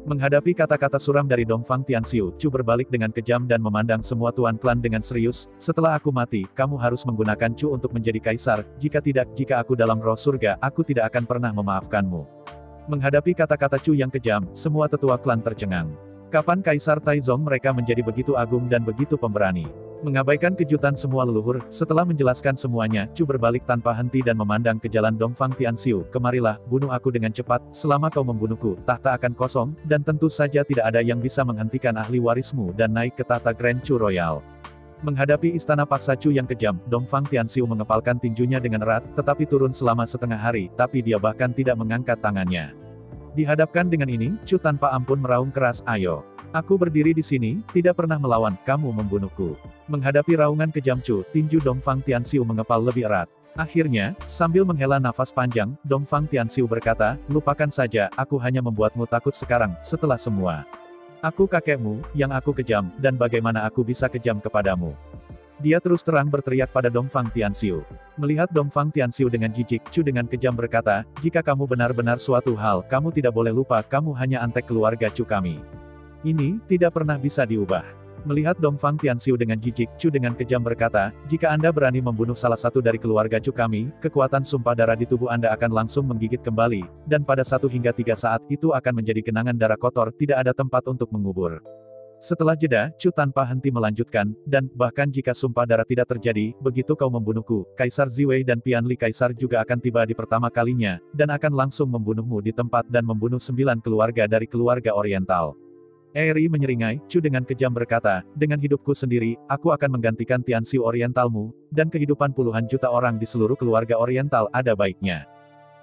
Menghadapi kata-kata suram dari Dongfang Tianxiu, Chu berbalik dengan kejam dan memandang semua tuan klan dengan serius, setelah aku mati, kamu harus menggunakan Chu untuk menjadi kaisar, jika tidak, jika aku dalam roh surga, aku tidak akan pernah memaafkanmu. Menghadapi kata-kata Chu yang kejam, semua tetua klan tercengang. Kapan Kaisar Taizong mereka menjadi begitu agung dan begitu pemberani? Mengabaikan kejutan semua leluhur, setelah menjelaskan semuanya, Chu berbalik tanpa henti dan memandang ke jalan Dongfang Tianxiu, kemarilah, bunuh aku dengan cepat, selama kau membunuhku, tahta akan kosong, dan tentu saja tidak ada yang bisa menghentikan ahli warismu dan naik ke tahta Grand Chu Royal. Menghadapi istana paksa Chu yang kejam, Dongfang Tianxiu mengepalkan tinjunya dengan erat, tetapi turun selama setengah hari, tapi dia bahkan tidak mengangkat tangannya. Dihadapkan dengan ini, Chu tanpa ampun meraung keras, ayo. Aku berdiri di sini, tidak pernah melawan, kamu membunuhku. Menghadapi raungan kejam Chu, tinju Dongfang Tianxiu mengepal lebih erat. Akhirnya, sambil menghela nafas panjang, Dongfang Tianxiu berkata, lupakan saja, aku hanya membuatmu takut sekarang, setelah semua. Aku kakekmu, yang aku kejam, dan bagaimana aku bisa kejam kepadamu. Dia terus terang berteriak pada Dongfang Tianxiu. Melihat Dongfang Tianxiu dengan jijik, Chu dengan kejam berkata, jika kamu benar-benar suatu hal, kamu tidak boleh lupa, kamu hanya antek keluarga Chu kami. Ini, tidak pernah bisa diubah. Melihat Dongfang Tianxiu dengan jijik, Chu dengan kejam berkata, jika Anda berani membunuh salah satu dari keluarga Chu kami, kekuatan sumpah darah di tubuh Anda akan langsung menggigit kembali, dan pada 1 hingga 3 saat, itu akan menjadi kenangan darah kotor, tidak ada tempat untuk mengubur. Setelah jeda, Chu tanpa henti melanjutkan, dan, bahkan jika sumpah darah tidak terjadi, begitu kau membunuhku, Kaisar Ziwei dan Pianli Kaisar juga akan tiba di pertama kalinya, dan akan langsung membunuhmu di tempat dan membunuh 9 keluarga dari keluarga Oriental. Eri menyeringai, Chu dengan kejam berkata, dengan hidupku sendiri, aku akan menggantikan Tianxiu Orientalmu, dan kehidupan puluhan juta orang di seluruh keluarga Oriental ada baiknya.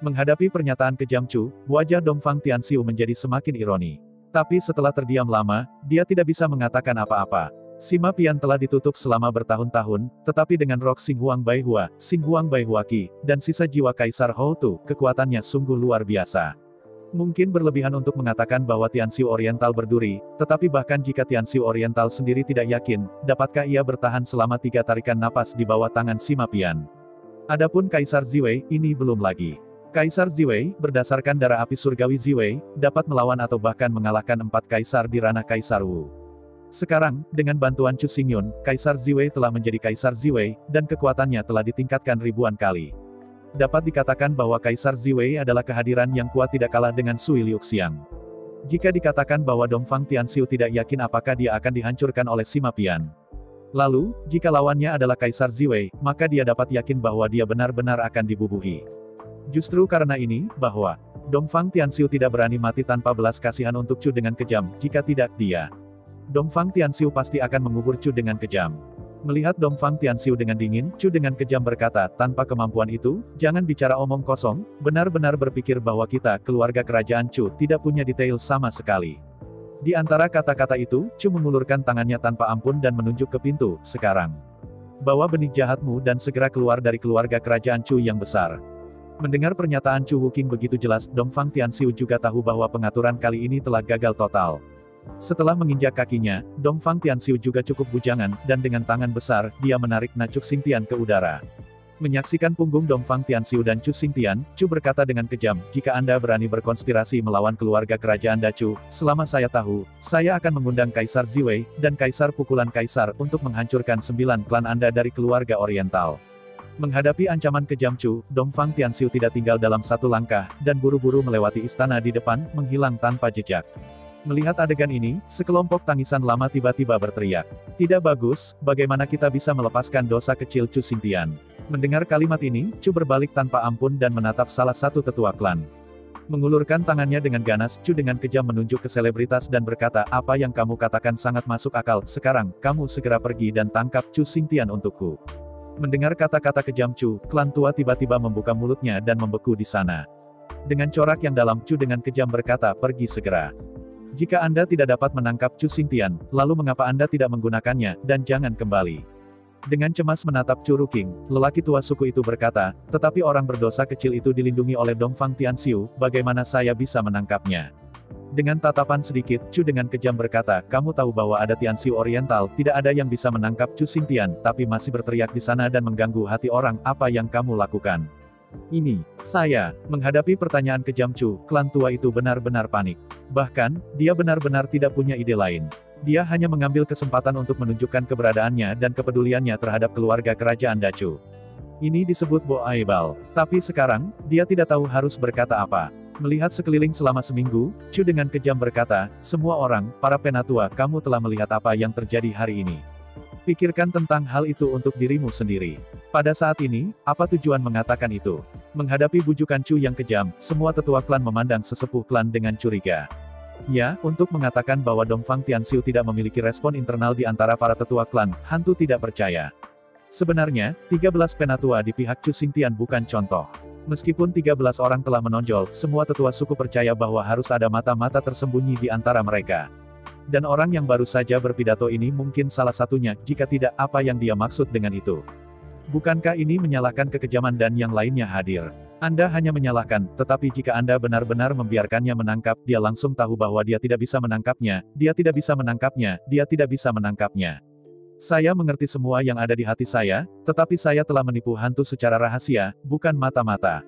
Menghadapi pernyataan kejam Chu, wajah Dongfang Tianxiu menjadi semakin ironi. Tapi setelah terdiam lama, dia tidak bisa mengatakan apa-apa. Sima Pian telah ditutup selama bertahun-tahun, tetapi dengan rok Xing Huang Baihua, Xing Huang Baihua Qi, dan sisa jiwa Kaisar Hou Tu, kekuatannya sungguh luar biasa. Mungkin berlebihan untuk mengatakan bahwa Tianxiu Oriental berduri, tetapi bahkan jika Tianxiu Oriental sendiri tidak yakin, dapatkah ia bertahan selama 3 tarikan napas di bawah tangan Sima Pian? Adapun Kaisar Ziwei, ini belum lagi. Kaisar Ziwei, berdasarkan darah api surgawi Ziwei, dapat melawan atau bahkan mengalahkan 4 kaisar di ranah Kaisar Wu. Sekarang, dengan bantuan Chu Xingyun, Kaisar Ziwei telah menjadi Kaisar Ziwei, dan kekuatannya telah ditingkatkan ribuan kali. Dapat dikatakan bahwa Kaisar Ziwei adalah kehadiran yang kuat tidak kalah dengan Sui Liuxiang. Jika dikatakan bahwa Dongfang Tianxiu tidak yakin apakah dia akan dihancurkan oleh Sima Pian. Lalu, jika lawannya adalah Kaisar Ziwei, maka dia dapat yakin bahwa dia benar-benar akan dibubuhi. Justru karena ini, bahwa Dongfang Tianxiu tidak berani mati tanpa belas kasihan untuk Chu dengan kejam, jika tidak dia. Dongfang Tianxiu pasti akan mengubur Chu dengan kejam. Melihat Dongfang Tianxiu dengan dingin, Chu dengan kejam berkata, tanpa kemampuan itu, jangan bicara omong kosong, benar-benar berpikir bahwa kita, keluarga kerajaan Chu, tidak punya detail sama sekali. Di antara kata-kata itu, Chu mengulurkan tangannya tanpa ampun dan menunjuk ke pintu, sekarang. Bawa benih jahatmu dan segera keluar dari keluarga kerajaan Chu yang besar. Mendengar pernyataan Chu Wuqing begitu jelas, Dongfang Tianxiu juga tahu bahwa pengaturan kali ini telah gagal total. Setelah menginjak kakinya, Dongfang Tianxiu juga cukup bujangan, dan dengan tangan besar, dia menarik Na Chu Xingtian ke udara. Menyaksikan punggung Dongfang Tianxiu dan Chu Xingtian, Chu berkata dengan kejam, jika Anda berani berkonspirasi melawan keluarga kerajaan Dacu, selama saya tahu, saya akan mengundang Kaisar Ziwei, dan Kaisar Pukulan Kaisar, untuk menghancurkan 9 klan Anda dari keluarga Oriental. Menghadapi ancaman kejam Chu, Dongfang Tianxiu tidak tinggal dalam 1 langkah, dan buru-buru melewati istana di depan, menghilang tanpa jejak. Melihat adegan ini, sekelompok tangisan lama tiba-tiba berteriak. Tidak bagus, bagaimana kita bisa melepaskan dosa kecil Chu Xingtian? Mendengar kalimat ini, Chu berbalik tanpa ampun dan menatap salah satu tetua klan. Mengulurkan tangannya dengan ganas, Chu dengan kejam menunjuk ke selebritas dan berkata, apa yang kamu katakan sangat masuk akal, sekarang, kamu segera pergi dan tangkap Chu Xingtian untukku. Mendengar kata-kata kejam Chu, klan tua tiba-tiba membuka mulutnya dan membeku di sana. Dengan corak yang dalam, Chu dengan kejam berkata, pergi segera. Jika Anda tidak dapat menangkap Chu Xingtian, lalu mengapa Anda tidak menggunakannya, dan jangan kembali. Dengan cemas menatap Chu Ruqing, lelaki tua suku itu berkata, tetapi orang berdosa kecil itu dilindungi oleh Dongfang Tianxiu, bagaimana saya bisa menangkapnya? Dengan tatapan sedikit, Chu dengan kejam berkata, kamu tahu bahwa ada Tianxiu Oriental, tidak ada yang bisa menangkap Chu Xingtian, tapi masih berteriak di sana dan mengganggu hati orang, apa yang kamu lakukan? Ini, saya, menghadapi pertanyaan kejam Chu, klan tua itu benar-benar panik. Bahkan, dia benar-benar tidak punya ide lain. Dia hanya mengambil kesempatan untuk menunjukkan keberadaannya dan kepeduliannya terhadap keluarga kerajaan Dacu. Ini disebut Bo Aibal. Tapi sekarang, dia tidak tahu harus berkata apa. Melihat sekeliling selama seminggu, Chu dengan kejam berkata, semua orang, para penatua, kamu telah melihat apa yang terjadi hari ini. Pikirkan tentang hal itu untuk dirimu sendiri. Pada saat ini, apa tujuan mengatakan itu? Menghadapi bujukan Chu yang kejam, semua tetua klan memandang sesepuh klan dengan curiga. Ya, untuk mengatakan bahwa Dongfang Tianxiu tidak memiliki respon internal di antara para tetua klan, hantu tidak percaya. Sebenarnya, 13 penatua di pihak Chu Xingtian bukan contoh. Meskipun 13 orang telah menonjol, semua tetua suku percaya bahwa harus ada mata-mata tersembunyi di antara mereka. Dan orang yang baru saja berpidato ini mungkin salah satunya, jika tidak, apa yang dia maksud dengan itu? Bukankah ini menyalahkan kekejaman dan yang lainnya hadir? Anda hanya menyalahkan, tetapi jika Anda benar-benar membiarkannya menangkap, dia langsung tahu bahwa dia tidak bisa menangkapnya, dia tidak bisa menangkapnya, dia tidak bisa menangkapnya. Saya mengerti semua yang ada di hati saya, tetapi saya telah menipu hantu secara rahasia, bukan mata-mata.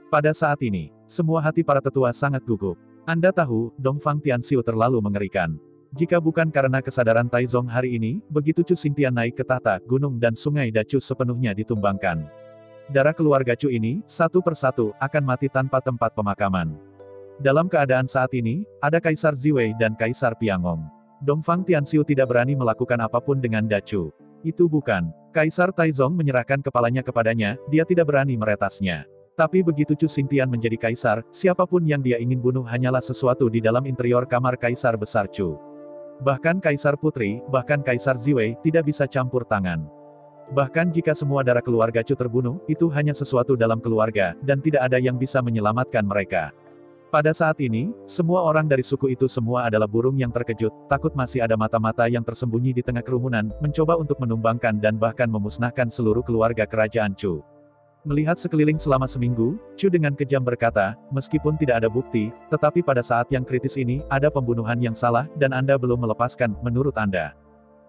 Pada saat ini, semua hati para tetua sangat gugup. Anda tahu, Dongfang Tianxiu terlalu mengerikan. Jika bukan karena kesadaran Taizong hari ini, begitu Chu Xingtian naik ke tahta, gunung dan sungai Dacu sepenuhnya ditumbangkan. Darah keluarga Chu ini, satu persatu, akan mati tanpa tempat pemakaman. Dalam keadaan saat ini, ada Kaisar Ziwei dan Kaisar Piangong. Dongfang Tianxiu tidak berani melakukan apapun dengan Dacu. Itu bukan. Kaisar Taizong menyerahkan kepalanya kepadanya, dia tidak berani meretasnya. Tapi begitu Chu Xingtian menjadi kaisar, siapapun yang dia ingin bunuh hanyalah sesuatu di dalam interior kamar Kaisar Besar Chu. Bahkan Kaisar Putri, bahkan Kaisar Ziwei, tidak bisa campur tangan. Bahkan jika semua darah keluarga Chu terbunuh, itu hanya sesuatu dalam keluarga, dan tidak ada yang bisa menyelamatkan mereka. Pada saat ini, semua orang dari suku itu semua adalah burung yang terkejut, takut masih ada mata-mata yang tersembunyi di tengah kerumunan, mencoba untuk menumbangkan dan bahkan memusnahkan seluruh keluarga kerajaan Chu. Melihat sekeliling selama seminggu, Chu dengan kejam berkata, meskipun tidak ada bukti, tetapi pada saat yang kritis ini, ada pembunuhan yang salah, dan Anda belum melepaskan, menurut Anda.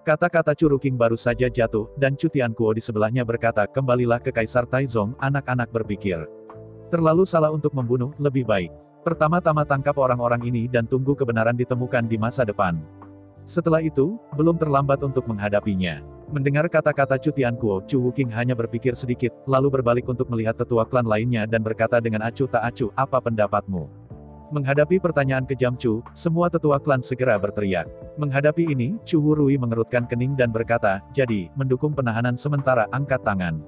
Kata-kata Chu Ruqing baru saja jatuh, dan Chu Tianquo di sebelahnya berkata, kembalilah ke Kaisar Taizong, anak-anak berpikir. Terlalu salah untuk membunuh, lebih baik. Pertama-tama tangkap orang-orang ini dan tunggu kebenaran ditemukan di masa depan. Setelah itu, belum terlambat untuk menghadapinya. Mendengar kata-kata Chu Tianquo, Chu Wuqing hanya berpikir sedikit, lalu berbalik untuk melihat tetua klan lainnya dan berkata dengan acuh tak acuh, apa pendapatmu? Menghadapi pertanyaan kejam Chu, semua tetua klan segera berteriak. Menghadapi ini, Chu Wurui mengerutkan kening dan berkata, jadi, mendukung penahanan sementara, angkat tangan.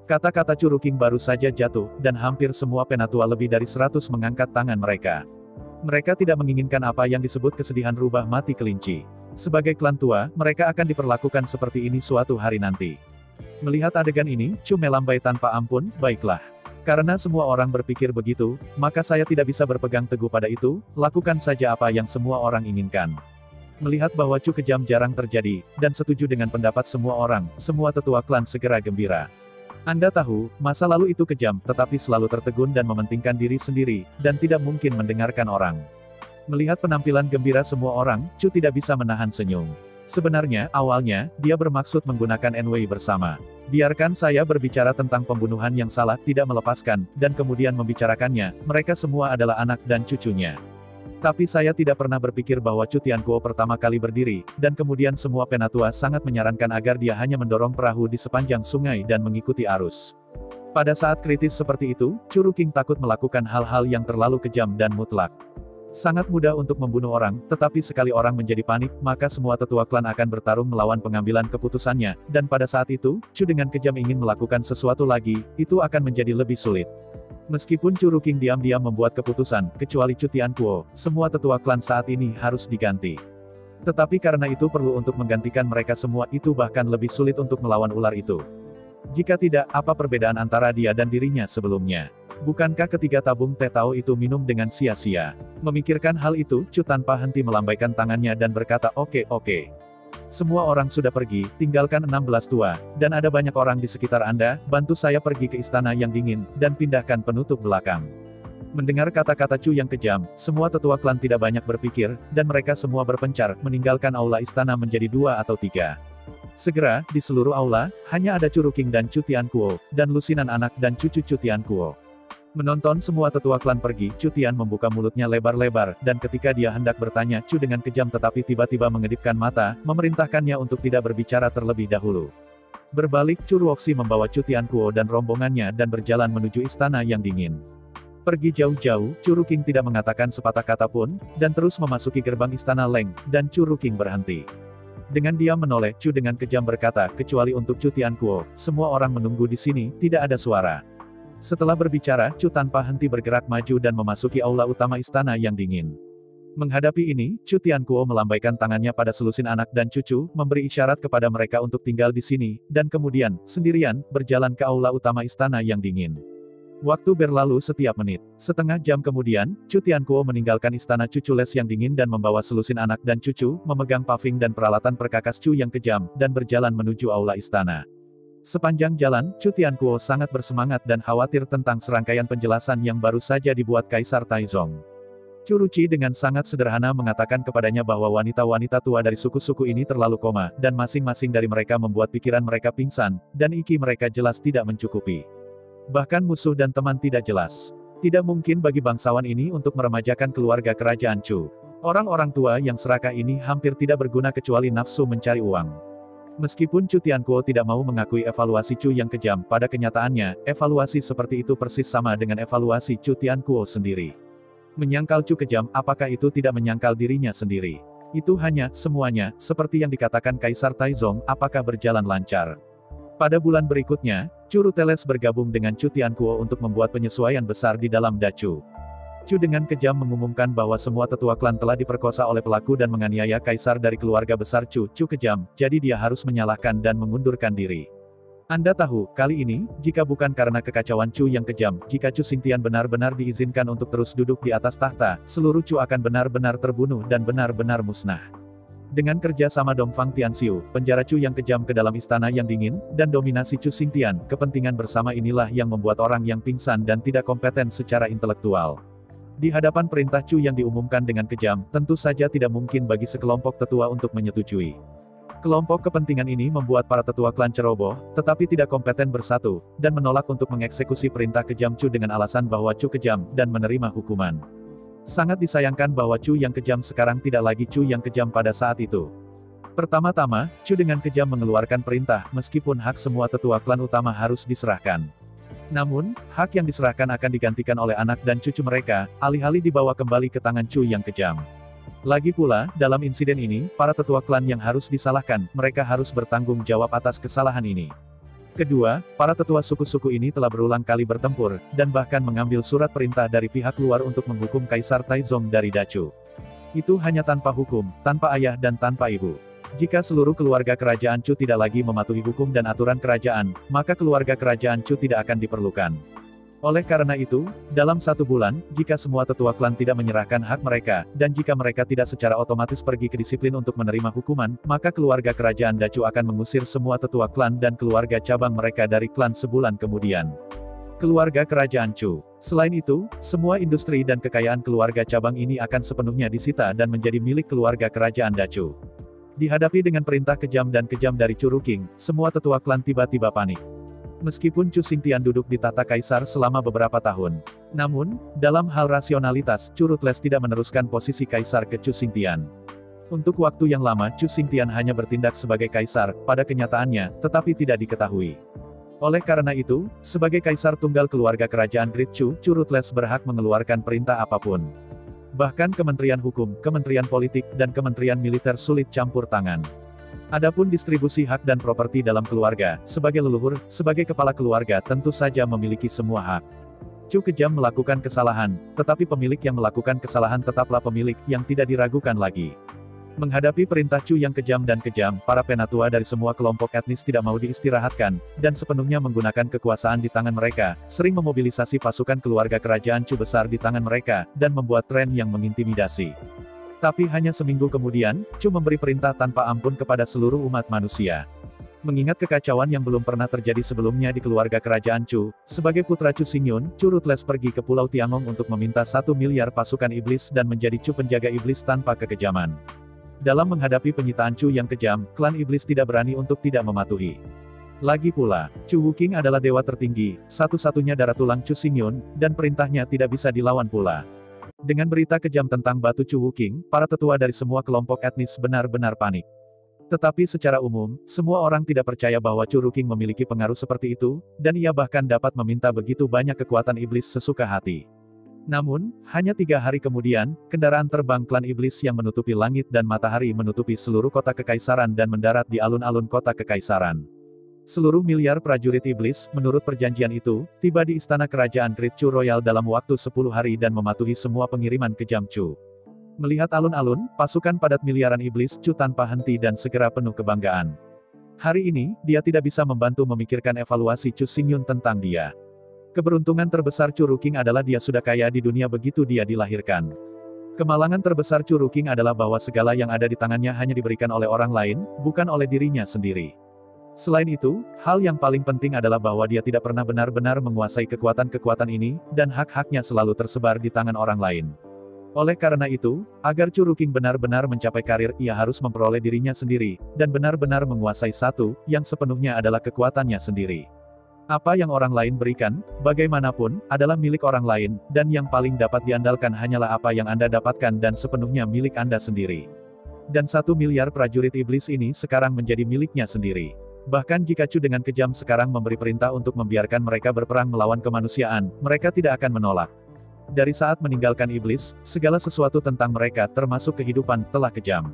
Kata-kata Chu Ruqing baru saja jatuh, dan hampir semua penatua lebih dari 100 mengangkat tangan mereka. Mereka tidak menginginkan apa yang disebut kesedihan rubah mati kelinci. Sebagai klan tua, mereka akan diperlakukan seperti ini suatu hari nanti. Melihat adegan ini, Chu melambai tanpa ampun, baiklah. Karena semua orang berpikir begitu, maka saya tidak bisa berpegang teguh pada itu, lakukan saja apa yang semua orang inginkan. Melihat bahwa Chu kejam jarang terjadi, dan setuju dengan pendapat semua orang, semua tetua klan segera gembira. Anda tahu, masa lalu itu kejam, tetapi selalu tertegun dan mementingkan diri sendiri, dan tidak mungkin mendengarkan orang. Melihat penampilan gembira semua orang, Chu tidak bisa menahan senyum. Sebenarnya, awalnya, dia bermaksud menggunakan Enwei bersama. Biarkan saya berbicara tentang pembunuhan yang salah, tidak melepaskan, dan kemudian membicarakannya, mereka semua adalah anak dan cucunya. Tapi saya tidak pernah berpikir bahwa Chu Tianquo pertama kali berdiri, dan kemudian semua penatua sangat menyarankan agar dia hanya mendorong perahu di sepanjang sungai dan mengikuti arus. Pada saat kritis seperti itu, Chu Ruqing takut melakukan hal-hal yang terlalu kejam dan mutlak. Sangat mudah untuk membunuh orang, tetapi sekali orang menjadi panik, maka semua tetua klan akan bertarung melawan pengambilan keputusannya, dan pada saat itu, Chu dengan kejam ingin melakukan sesuatu lagi, itu akan menjadi lebih sulit. Meskipun Chu Ruqing diam-diam membuat keputusan, kecuali Chu Tianquo, semua tetua klan saat ini harus diganti. Tetapi karena itu perlu untuk menggantikan mereka semua, itu bahkan lebih sulit untuk melawan ular itu. Jika tidak, apa perbedaan antara dia dan dirinya sebelumnya? Bukankah ketiga tabung teh Tao itu minum dengan sia-sia? Memikirkan hal itu, Chu tanpa henti melambaikan tangannya dan berkata, oke. Semua orang sudah pergi, tinggalkan 16 tua, dan ada banyak orang di sekitar Anda, bantu saya pergi ke istana yang dingin, dan pindahkan penutup belakang. Mendengar kata-kata Chu yang kejam, semua tetua klan tidak banyak berpikir, dan mereka semua berpencar, meninggalkan aula istana menjadi 2 atau 3. Segera, di seluruh aula, hanya ada Chu Ruqing dan Chu Tianquo, dan lusinan anak dan cucu Chu Tianquo. Menonton semua tetua klan pergi, Chu Tian membuka mulutnya lebar-lebar, dan ketika dia hendak bertanya, Chu dengan kejam tetapi tiba-tiba mengedipkan mata, memerintahkannya untuk tidak berbicara terlebih dahulu. Berbalik, Chu Ruoxi membawa Chu Tianquo dan rombongannya dan berjalan menuju istana yang dingin. Pergi jauh-jauh, Chu Ruqing tidak mengatakan sepatah kata pun, dan terus memasuki gerbang istana Leng, dan Chu Ruqing berhenti. Dengan diam menoleh, Chu dengan kejam berkata, kecuali untuk Chu Tianquo, semua orang menunggu di sini, tidak ada suara. Setelah berbicara, Chu tanpa henti bergerak maju dan memasuki aula utama istana yang dingin. Menghadapi ini, Chu Tianquo melambaikan tangannya pada selusin anak dan cucu, memberi isyarat kepada mereka untuk tinggal di sini, dan kemudian, sendirian, berjalan ke aula utama istana yang dingin. Waktu berlalu setiap menit. Setengah jam kemudian, Chu Tianquo meninggalkan istana cucu les yang dingin dan membawa selusin anak dan cucu, memegang paving dan peralatan perkakas Chu yang kejam, dan berjalan menuju aula istana. Sepanjang jalan, Chu Tianquo sangat bersemangat dan khawatir tentang serangkaian penjelasan yang baru saja dibuat Kaisar Taizong. Chu Ruqi dengan sangat sederhana mengatakan kepadanya bahwa wanita-wanita tua dari suku-suku ini terlalu koma, dan masing-masing dari mereka membuat pikiran mereka pingsan, dan iki mereka jelas tidak mencukupi. Bahkan musuh dan teman tidak jelas. Tidak mungkin bagi bangsawan ini untuk meremajakan keluarga kerajaan Chu. Orang-orang tua yang serakah ini hampir tidak berguna kecuali nafsu mencari uang. Meskipun Chu Tianquo tidak mau mengakui evaluasi Chu yang kejam, pada kenyataannya, evaluasi seperti itu persis sama dengan evaluasi Chu Tianquo sendiri. Menyangkal Chu kejam, apakah itu tidak menyangkal dirinya sendiri? Itu hanya, semuanya, seperti yang dikatakan Kaisar Taizong, apakah berjalan lancar? Pada bulan berikutnya, Chu Ruteles bergabung dengan Chu Tianquo untuk membuat penyesuaian besar di dalam Dachu. Chu dengan kejam mengumumkan bahwa semua tetua klan telah diperkosa oleh pelaku dan menganiaya kaisar dari keluarga besar Chu kejam, jadi dia harus menyalahkan dan mengundurkan diri. Anda tahu, kali ini, jika bukan karena kekacauan Chu yang kejam, jika Chu Xingtian benar-benar diizinkan untuk terus duduk di atas tahta, seluruh Chu akan benar-benar terbunuh dan benar-benar musnah. Dengan kerja sama Dongfang Tianxiu, penjara Chu yang kejam ke dalam istana yang dingin, dan dominasi Chu Xingtian, kepentingan bersama inilah yang membuat orang yang pingsan dan tidak kompeten secara intelektual. Di hadapan perintah Chu yang diumumkan dengan kejam, tentu saja tidak mungkin bagi sekelompok tetua untuk menyetujui. Kelompok kepentingan ini membuat para tetua klan ceroboh, tetapi tidak kompeten bersatu, dan menolak untuk mengeksekusi perintah kejam Chu dengan alasan bahwa Chu kejam, dan menerima hukuman. Sangat disayangkan bahwa Chu yang kejam sekarang tidak lagi Chu yang kejam pada saat itu. Pertama-tama, Chu dengan kejam mengeluarkan perintah, meskipun hak semua tetua klan utama harus diserahkan. Namun, hak yang diserahkan akan digantikan oleh anak dan cucu mereka, alih-alih dibawa kembali ke tangan Chu yang kejam. Lagi pula, dalam insiden ini, para tetua klan yang harus disalahkan, mereka harus bertanggung jawab atas kesalahan ini. Kedua, para tetua suku-suku ini telah berulang kali bertempur, dan bahkan mengambil surat perintah dari pihak luar untuk menghukum Kaisar Taizong dari Dachu. Itu hanya tanpa hukum, tanpa ayah dan tanpa ibu. Jika seluruh keluarga kerajaan Chu tidak lagi mematuhi hukum dan aturan kerajaan, maka keluarga kerajaan Chu tidak akan diperlukan. Oleh karena itu, dalam 1 bulan, jika semua tetua klan tidak menyerahkan hak mereka, dan jika mereka tidak secara otomatis pergi ke disiplin untuk menerima hukuman, maka keluarga kerajaan Dachu akan mengusir semua tetua klan dan keluarga cabang mereka dari klan sebulan kemudian. Keluarga kerajaan Chu. Selain itu, semua industri dan kekayaan keluarga cabang ini akan sepenuhnya disita dan menjadi milik keluarga kerajaan Dachu. Dihadapi dengan perintah kejam dan kejam dari Chu Ruqing, semua tetua klan tiba-tiba panik. Meskipun Chu Xingtian duduk di tahta kaisar selama beberapa tahun. Namun, dalam hal rasionalitas, Chu Rutles tidak meneruskan posisi kaisar ke Chu Xingtian. Untuk waktu yang lama Chu Xingtian hanya bertindak sebagai kaisar, pada kenyataannya, tetapi tidak diketahui. Oleh karena itu, sebagai kaisar tunggal keluarga kerajaan Great Chu, Chu Rutles berhak mengeluarkan perintah apapun. Bahkan Kementerian Hukum, Kementerian Politik, dan Kementerian Militer sulit campur tangan. Adapun distribusi hak dan properti dalam keluarga, sebagai leluhur, sebagai kepala keluarga tentu saja memiliki semua hak. Chu kejam melakukan kesalahan, tetapi pemilik yang melakukan kesalahan tetaplah pemilik yang tidak diragukan lagi. Menghadapi perintah Chu yang kejam dan kejam, para penatua dari semua kelompok etnis tidak mau diistirahatkan, dan sepenuhnya menggunakan kekuasaan di tangan mereka, sering memobilisasi pasukan keluarga kerajaan Chu besar di tangan mereka, dan membuat tren yang mengintimidasi. Tapi hanya seminggu kemudian, Chu memberi perintah tanpa ampun kepada seluruh umat manusia. Mengingat kekacauan yang belum pernah terjadi sebelumnya di keluarga kerajaan Chu, sebagai putra Chu Xingyun, Chu Ruthless pergi ke Pulau Tiangong untuk meminta 1 miliar pasukan iblis dan menjadi Chu penjaga iblis tanpa kekejaman. Dalam menghadapi penyitaan Chu yang kejam, klan iblis tidak berani untuk tidak mematuhi. Lagi pula, Chu Wuqing adalah dewa tertinggi, satu-satunya darah tulang Chu Xingyun, dan perintahnya tidak bisa dilawan pula. Dengan berita kejam tentang batu Chu Wuqing, para tetua dari semua kelompok etnis benar-benar panik. Tetapi secara umum, semua orang tidak percaya bahwa Chu Wuqing memiliki pengaruh seperti itu, dan ia bahkan dapat meminta begitu banyak kekuatan iblis sesuka hati. Namun, hanya 3 hari kemudian, kendaraan terbang klan iblis yang menutupi langit dan matahari menutupi seluruh kota kekaisaran dan mendarat di alun-alun kota kekaisaran. Seluruh miliar prajurit iblis, menurut perjanjian itu, tiba di istana kerajaan Great Chu Royal dalam waktu 10 hari dan mematuhi semua pengiriman kejam Chu. Melihat alun-alun, pasukan padat miliaran iblis Chu tanpa henti dan segera penuh kebanggaan. Hari ini, dia tidak bisa membantu memikirkan evaluasi Chu Xingyun tentang dia. Keberuntungan terbesar Chu Wuqing adalah dia sudah kaya di dunia begitu dia dilahirkan. Kemalangan terbesar Chu Wuqing adalah bahwa segala yang ada di tangannya hanya diberikan oleh orang lain, bukan oleh dirinya sendiri. Selain itu, hal yang paling penting adalah bahwa dia tidak pernah benar-benar menguasai kekuatan-kekuatan ini, dan hak-haknya selalu tersebar di tangan orang lain. Oleh karena itu, agar Chu Wuqing benar-benar mencapai karir, ia harus memperoleh dirinya sendiri, dan benar-benar menguasai satu, yang sepenuhnya adalah kekuatannya sendiri. Apa yang orang lain berikan, bagaimanapun, adalah milik orang lain, dan yang paling dapat diandalkan hanyalah apa yang Anda dapatkan dan sepenuhnya milik Anda sendiri. Dan 1 miliar prajurit iblis ini sekarang menjadi miliknya sendiri. Bahkan jika Chu dengan kejam sekarang memberi perintah untuk membiarkan mereka berperang melawan kemanusiaan, mereka tidak akan menolak. Dari saat meninggalkan iblis, segala sesuatu tentang mereka termasuk kehidupan telah kejam.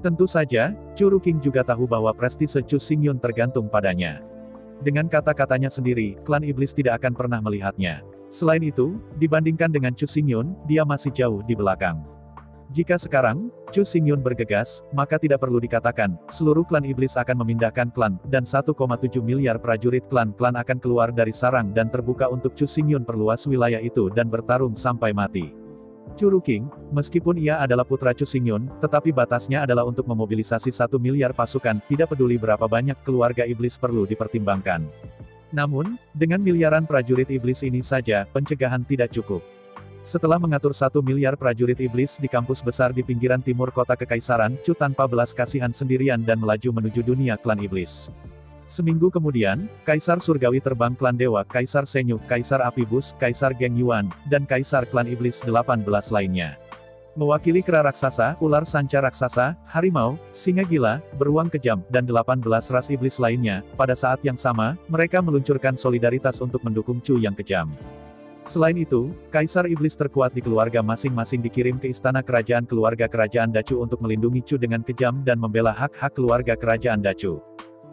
Tentu saja, Chu Wuqing juga tahu bahwa prestise Chu Xingyun tergantung padanya. Dengan kata-katanya sendiri, klan iblis tidak akan pernah melihatnya. Selain itu, dibandingkan dengan Chu Xingyun, dia masih jauh di belakang. Jika sekarang, Chu Xingyun bergegas, maka tidak perlu dikatakan, seluruh klan iblis akan memindahkan klan, dan 1,7 miliar prajurit klan-klan akan keluar dari sarang dan terbuka untuk Chu Xingyun perluas wilayah itu dan bertarung sampai mati. Chu Wuqing, meskipun ia adalah putra Chu Xingyun, tetapi batasnya adalah untuk memobilisasi 1 miliar pasukan, tidak peduli berapa banyak keluarga iblis perlu dipertimbangkan. Namun, dengan miliaran prajurit iblis ini saja, pencegahan tidak cukup. Setelah mengatur 1 miliar prajurit iblis di kampus besar di pinggiran timur kota kekaisaran, Chu tanpa belas kasihan sendirian dan melaju menuju dunia klan iblis. Seminggu kemudian, Kaisar Surgawi terbang klan dewa, Kaisar Shenyuk, Kaisar Api Bus, Kaisar Geng Yuan, dan Kaisar klan iblis 18 lainnya. Mewakili kera raksasa, ular sanca raksasa, harimau, singa gila, beruang kejam, dan 18 ras iblis lainnya, pada saat yang sama, mereka meluncurkan solidaritas untuk mendukung Chu yang kejam. Selain itu, Kaisar Iblis terkuat di keluarga masing-masing dikirim ke istana kerajaan keluarga kerajaan Dacu untuk melindungi Chu dengan kejam dan membela hak-hak keluarga kerajaan Dacu.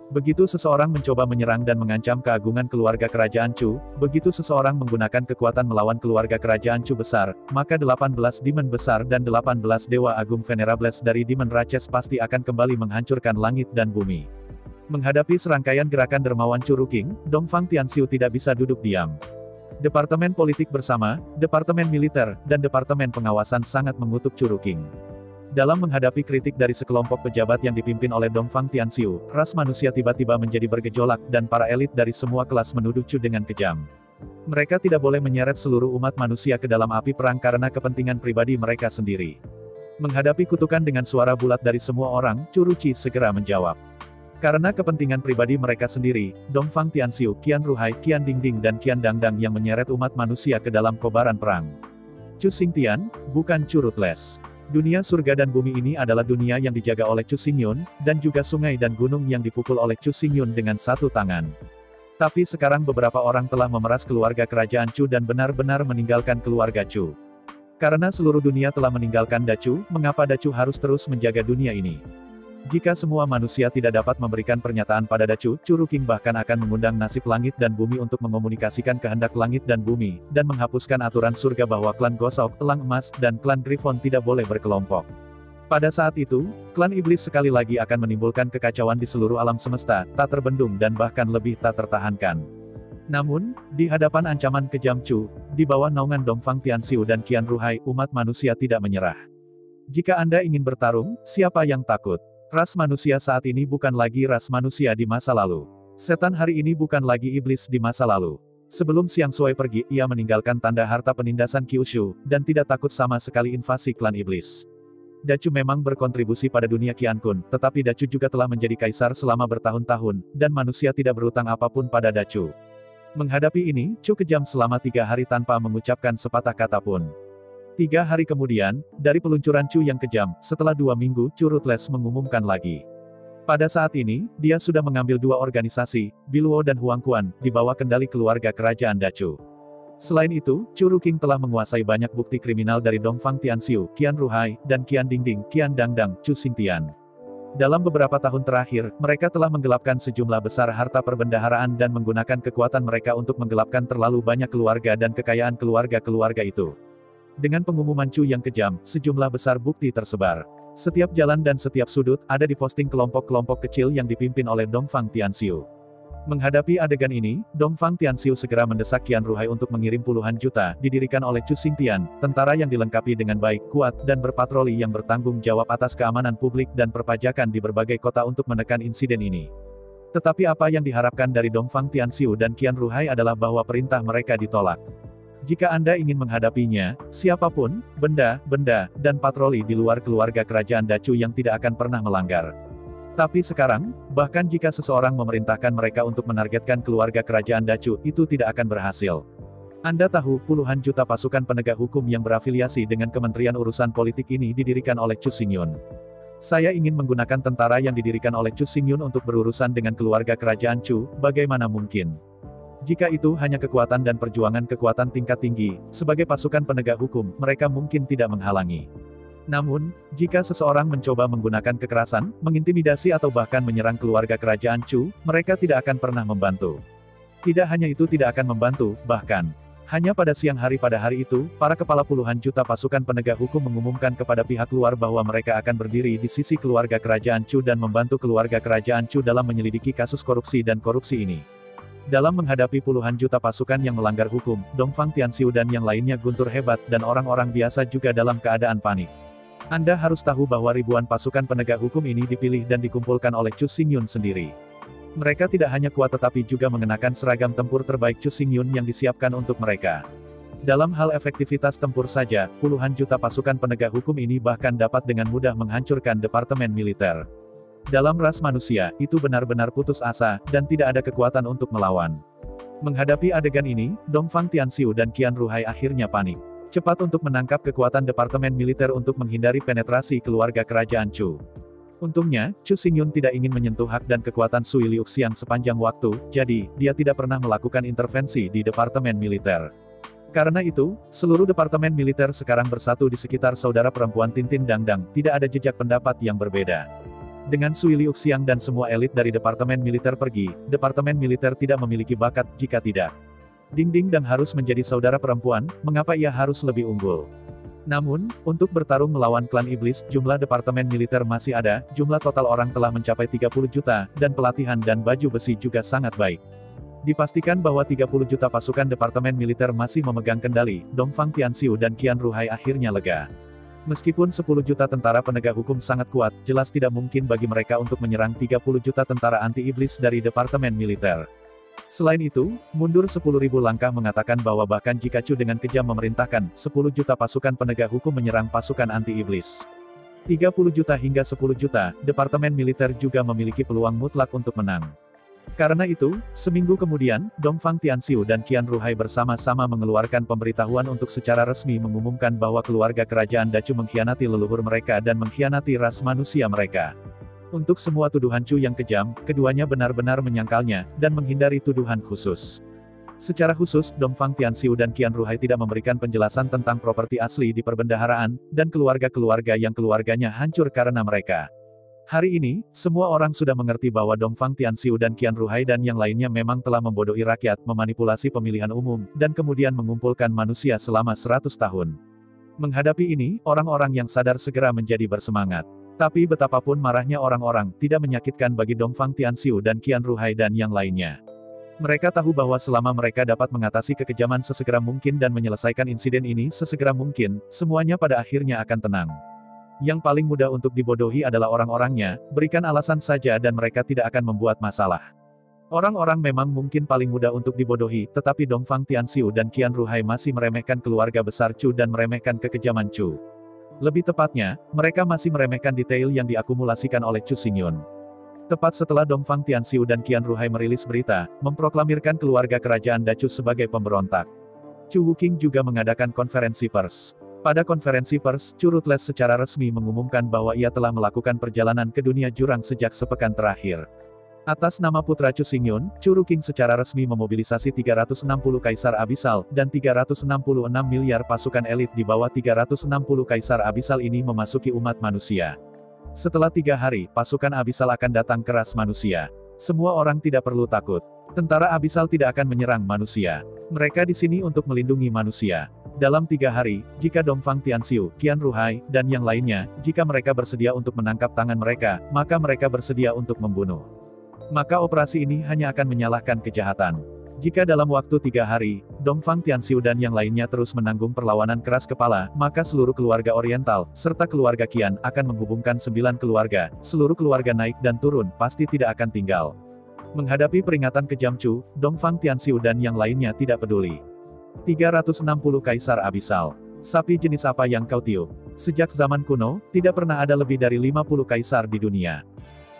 Begitu seseorang mencoba menyerang dan mengancam keagungan keluarga kerajaan Chu, begitu seseorang menggunakan kekuatan melawan keluarga kerajaan Chu besar, maka 18 demon besar dan 18 dewa agung venerables dari demon Raches pasti akan kembali menghancurkan langit dan bumi. Menghadapi serangkaian gerakan dermawan Chu Wuqing, Dongfang Tianxiu tidak bisa duduk diam. Departemen Politik Bersama, Departemen Militer, dan Departemen Pengawasan sangat mengutuk Chu Wuqing. Dalam menghadapi kritik dari sekelompok pejabat yang dipimpin oleh Dongfang Tianxiu, ras manusia tiba-tiba menjadi bergejolak dan para elit dari semua kelas menuduh Chu dengan kejam. Mereka tidak boleh menyeret seluruh umat manusia ke dalam api perang karena kepentingan pribadi mereka sendiri. Menghadapi kutukan dengan suara bulat dari semua orang, Chu Ruqi segera menjawab. Karena kepentingan pribadi mereka sendiri, Dongfang Tianxiu, Qian Ruhai, Qian Dingding dan Qian Dangdang yang menyeret umat manusia ke dalam kobaran perang. Chu Xingtian, bukan Chu Ruthless. Dunia surga dan bumi ini adalah dunia yang dijaga oleh Chu Xingyun, dan juga sungai dan gunung yang dipukul oleh Chu Xingyun dengan satu tangan. Tapi sekarang beberapa orang telah memeras keluarga kerajaan Chu dan benar-benar meninggalkan keluarga Chu. Karena seluruh dunia telah meninggalkan Dacu, mengapa Dacu harus terus menjaga dunia ini? Jika semua manusia tidak dapat memberikan pernyataan pada Dacu, Curu King bahkan akan mengundang nasib langit dan bumi untuk mengomunikasikan kehendak langit dan bumi, dan menghapuskan aturan surga bahwa klan Gosok, Elang Emas, dan klan Griffon tidak boleh berkelompok. Pada saat itu, klan iblis sekali lagi akan menimbulkan kekacauan di seluruh alam semesta, tak terbendung dan bahkan lebih tak tertahankan. Namun, di hadapan ancaman kejam Chu, di bawah naungan Dongfang Tianxiu dan Qian Ruhai, umat manusia tidak menyerah. Jika Anda ingin bertarung, siapa yang takut? Ras manusia saat ini bukan lagi ras manusia di masa lalu. Setan hari ini bukan lagi iblis di masa lalu. Sebelum Xiang Sui pergi, ia meninggalkan tanda harta penindasan Kyushu, dan tidak takut sama sekali invasi klan iblis. Dacu memang berkontribusi pada dunia Qiankun, tetapi Dacu juga telah menjadi kaisar selama bertahun-tahun, dan manusia tidak berutang apapun pada Dacu. Menghadapi ini, Chu kejam selama 3 hari tanpa mengucapkan sepatah kata pun. 3 hari kemudian, dari peluncuran Chu yang kejam, setelah 2 minggu, Chu Ruthless mengumumkan lagi. Pada saat ini, dia sudah mengambil 2 organisasi, Biluo dan Huangquan, di bawah kendali keluarga kerajaan Dacu. Selain itu, Curu King telah menguasai banyak bukti kriminal dari Dongfang Tianxiu, Qian Ruhai, dan Qian Dingding, Qian Dangdang, Chu Xingtian. Dalam beberapa tahun terakhir, mereka telah menggelapkan sejumlah besar harta perbendaharaan dan menggunakan kekuatan mereka untuk menggelapkan terlalu banyak keluarga dan kekayaan keluarga-keluarga itu. Dengan pengumuman Chu yang kejam, sejumlah besar bukti tersebar. Setiap jalan dan setiap sudut, ada diposting kelompok-kelompok kecil yang dipimpin oleh Dongfang Tianxiu. Menghadapi adegan ini, Dongfang Tianxiu segera mendesak Qian Ruhai untuk mengirim puluhan juta, didirikan oleh Chu Xingtian, tentara yang dilengkapi dengan baik, kuat, dan berpatroli yang bertanggung jawab atas keamanan publik dan perpajakan di berbagai kota untuk menekan insiden ini. Tetapi apa yang diharapkan dari Dongfang Tianxiu dan Qian Ruhai adalah bahwa perintah mereka ditolak. Jika Anda ingin menghadapinya, siapapun, benda, dan patroli di luar keluarga kerajaan Dacu yang tidak akan pernah melanggar. Tapi sekarang, bahkan jika seseorang memerintahkan mereka untuk menargetkan keluarga kerajaan Dacu, itu tidak akan berhasil. Anda tahu, puluhan juta pasukan penegak hukum yang berafiliasi dengan Kementerian Urusan Politik ini didirikan oleh Chu Xingyun. Saya ingin menggunakan tentara yang didirikan oleh Chu Xingyun untuk berurusan dengan keluarga kerajaan Chu, bagaimana mungkin? Jika itu hanya kekuatan dan perjuangan kekuatan tingkat tinggi, sebagai pasukan penegak hukum, mereka mungkin tidak menghalangi. Namun, jika seseorang mencoba menggunakan kekerasan, mengintimidasi atau bahkan menyerang keluarga kerajaan Chu, mereka tidak akan pernah membantu. Tidak hanya itu tidak akan membantu, bahkan, hanya pada siang hari pada hari itu, para kepala puluhan juta pasukan penegak hukum mengumumkan kepada pihak luar bahwa mereka akan berdiri di sisi keluarga kerajaan Chu dan membantu keluarga kerajaan Chu dalam menyelidiki kasus korupsi dan korupsi ini. Dalam menghadapi puluhan juta pasukan yang melanggar hukum, Dongfang Tianxiu dan yang lainnya guntur hebat dan orang-orang biasa juga dalam keadaan panik. Anda harus tahu bahwa ribuan pasukan penegak hukum ini dipilih dan dikumpulkan oleh Chu Xingyun sendiri. Mereka tidak hanya kuat tetapi juga mengenakan seragam tempur terbaik Chu Xingyun yang disiapkan untuk mereka. Dalam hal efektivitas tempur saja, puluhan juta pasukan penegak hukum ini bahkan dapat dengan mudah menghancurkan departemen militer. Dalam ras manusia, itu benar-benar putus asa, dan tidak ada kekuatan untuk melawan. Menghadapi adegan ini, Dongfang Tianxiu dan Qian Ruhai akhirnya panik. Cepat untuk menangkap kekuatan departemen militer untuk menghindari penetrasi keluarga kerajaan Chu. Untungnya, Chu Xingyun tidak ingin menyentuh hak dan kekuatan Sui Liuxiang sepanjang waktu, jadi, dia tidak pernah melakukan intervensi di departemen militer. Karena itu, seluruh departemen militer sekarang bersatu di sekitar saudara perempuan Tintin Dangdang, tidak ada jejak pendapat yang berbeda. Dengan Sui Liuxiang dan semua elit dari departemen militer pergi, departemen militer tidak memiliki bakat, jika tidak. Dingding Dang harus menjadi saudara perempuan, mengapa ia harus lebih unggul? Namun, untuk bertarung melawan klan iblis, jumlah departemen militer masih ada, jumlah total orang telah mencapai 30 juta, dan pelatihan dan baju besi juga sangat baik. Dipastikan bahwa 30 juta pasukan departemen militer masih memegang kendali, Dongfang Tianxiu dan Qian Ruhai akhirnya lega. Meskipun 10 juta tentara penegak hukum sangat kuat, jelas tidak mungkin bagi mereka untuk menyerang 30 juta tentara anti-iblis dari departemen militer. Selain itu, mundur 10.000 langkah mengatakan bahwa bahkan jika Chu dengan kejam memerintahkan 10 juta pasukan penegak hukum menyerang pasukan anti-iblis 30 juta hingga 10 juta, departemen militer juga memiliki peluang mutlak untuk menang. Karena itu, seminggu kemudian, Dongfang Tianxiu dan Qian Ruhai bersama-sama mengeluarkan pemberitahuan untuk secara resmi mengumumkan bahwa keluarga kerajaan Dacu mengkhianati leluhur mereka dan mengkhianati ras manusia mereka. Untuk semua tuduhan Chu yang kejam, keduanya benar-benar menyangkalnya, dan menghindari tuduhan khusus. Secara khusus, Dongfang Tianxiu dan Qian Ruhai tidak memberikan penjelasan tentang properti asli di perbendaharaan, dan keluarga-keluarga yang keluarganya hancur karena mereka. Hari ini, semua orang sudah mengerti bahwa Dongfang Tianxiu dan Qian Ruhai dan yang lainnya memang telah membodohi rakyat, memanipulasi pemilihan umum, dan kemudian mengumpulkan manusia selama 100 tahun. Menghadapi ini, orang-orang yang sadar segera menjadi bersemangat. Tapi betapapun marahnya orang-orang, tidak menyakitkan bagi Dongfang Tianxiu dan Qian Ruhai dan yang lainnya. Mereka tahu bahwa selama mereka dapat mengatasi kekejaman sesegera mungkin dan menyelesaikan insiden ini sesegera mungkin, semuanya pada akhirnya akan tenang. Yang paling mudah untuk dibodohi adalah orang-orangnya, berikan alasan saja dan mereka tidak akan membuat masalah. Orang-orang memang mungkin paling mudah untuk dibodohi, tetapi Dongfang Tianxiu dan Qian Ruhai masih meremehkan keluarga besar Chu dan meremehkan kekejaman Chu. Lebih tepatnya, mereka masih meremehkan detail yang diakumulasikan oleh Chu Xingyun. Tepat setelah Dongfang Tianxiu dan Qian Ruhai merilis berita, memproklamirkan keluarga kerajaan Dacu sebagai pemberontak. Chu Wuqing juga mengadakan konferensi pers. Pada konferensi pers, Chu Rutles secara resmi mengumumkan bahwa ia telah melakukan perjalanan ke dunia jurang sejak sepekan terakhir. Atas nama putra Chu Xingyun, Chu Ruqing secara resmi memobilisasi 360 kaisar abisal, dan 366 miliar pasukan elit di bawah 360 kaisar abisal ini memasuki umat manusia. Setelah 3 hari, pasukan abisal akan datang ke ras manusia. Semua orang tidak perlu takut. Tentara abisal tidak akan menyerang manusia. Mereka di sini untuk melindungi manusia. Dalam 3 hari, jika Dongfang Tianxiu, Qian Ruhai, dan yang lainnya, jika mereka bersedia untuk menangkap tangan mereka, maka mereka bersedia untuk membunuh. Maka operasi ini hanya akan menyalahkan kejahatan. Jika dalam waktu 3 hari, Dongfang Tianxiu dan yang lainnya terus menanggung perlawanan keras kepala, maka seluruh keluarga Oriental, serta keluarga Qian, akan menghubungkan 9 keluarga, seluruh keluarga naik dan turun, pasti tidak akan tinggal. Menghadapi peringatan kejam Chu, Dongfang Tianxiu dan yang lainnya tidak peduli. 360 kaisar abisal. Sapi jenis apa yang kau tiup? Sejak zaman kuno, tidak pernah ada lebih dari 50 kaisar di dunia.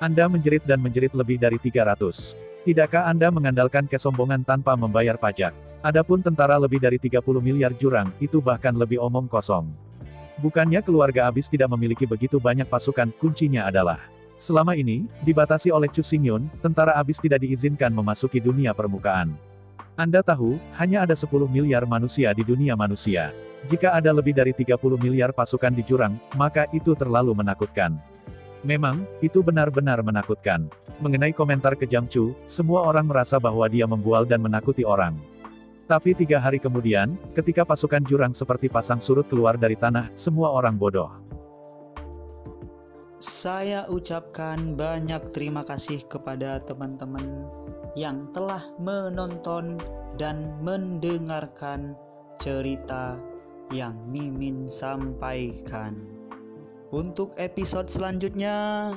Anda menjerit dan menjerit lebih dari 300. Tidakkah Anda mengandalkan kesombongan tanpa membayar pajak? Adapun tentara lebih dari 30 miliar jurang, itu bahkan lebih omong kosong. Bukannya keluarga abis tidak memiliki begitu banyak pasukan, kuncinya adalah selama ini, dibatasi oleh Chu Xingyun, tentara abis tidak diizinkan memasuki dunia permukaan. Anda tahu, hanya ada 10 miliar manusia di dunia manusia. Jika ada lebih dari 30 miliar pasukan di jurang, maka itu terlalu menakutkan. Memang, itu benar-benar menakutkan. Mengenai komentar kejam Chu, semua orang merasa bahwa dia membual dan menakuti orang. Tapi 3 hari kemudian, ketika pasukan jurang seperti pasang surut keluar dari tanah, semua orang bodoh.
Saya ucapkan banyak terima kasih kepada teman-teman yang telah menonton dan mendengarkan cerita yang Mimin sampaikan. Untuk episode selanjutnya,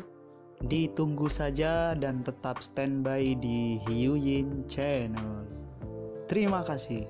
ditunggu saja dan tetap standby di Hiu Yin Channel. Terima kasih.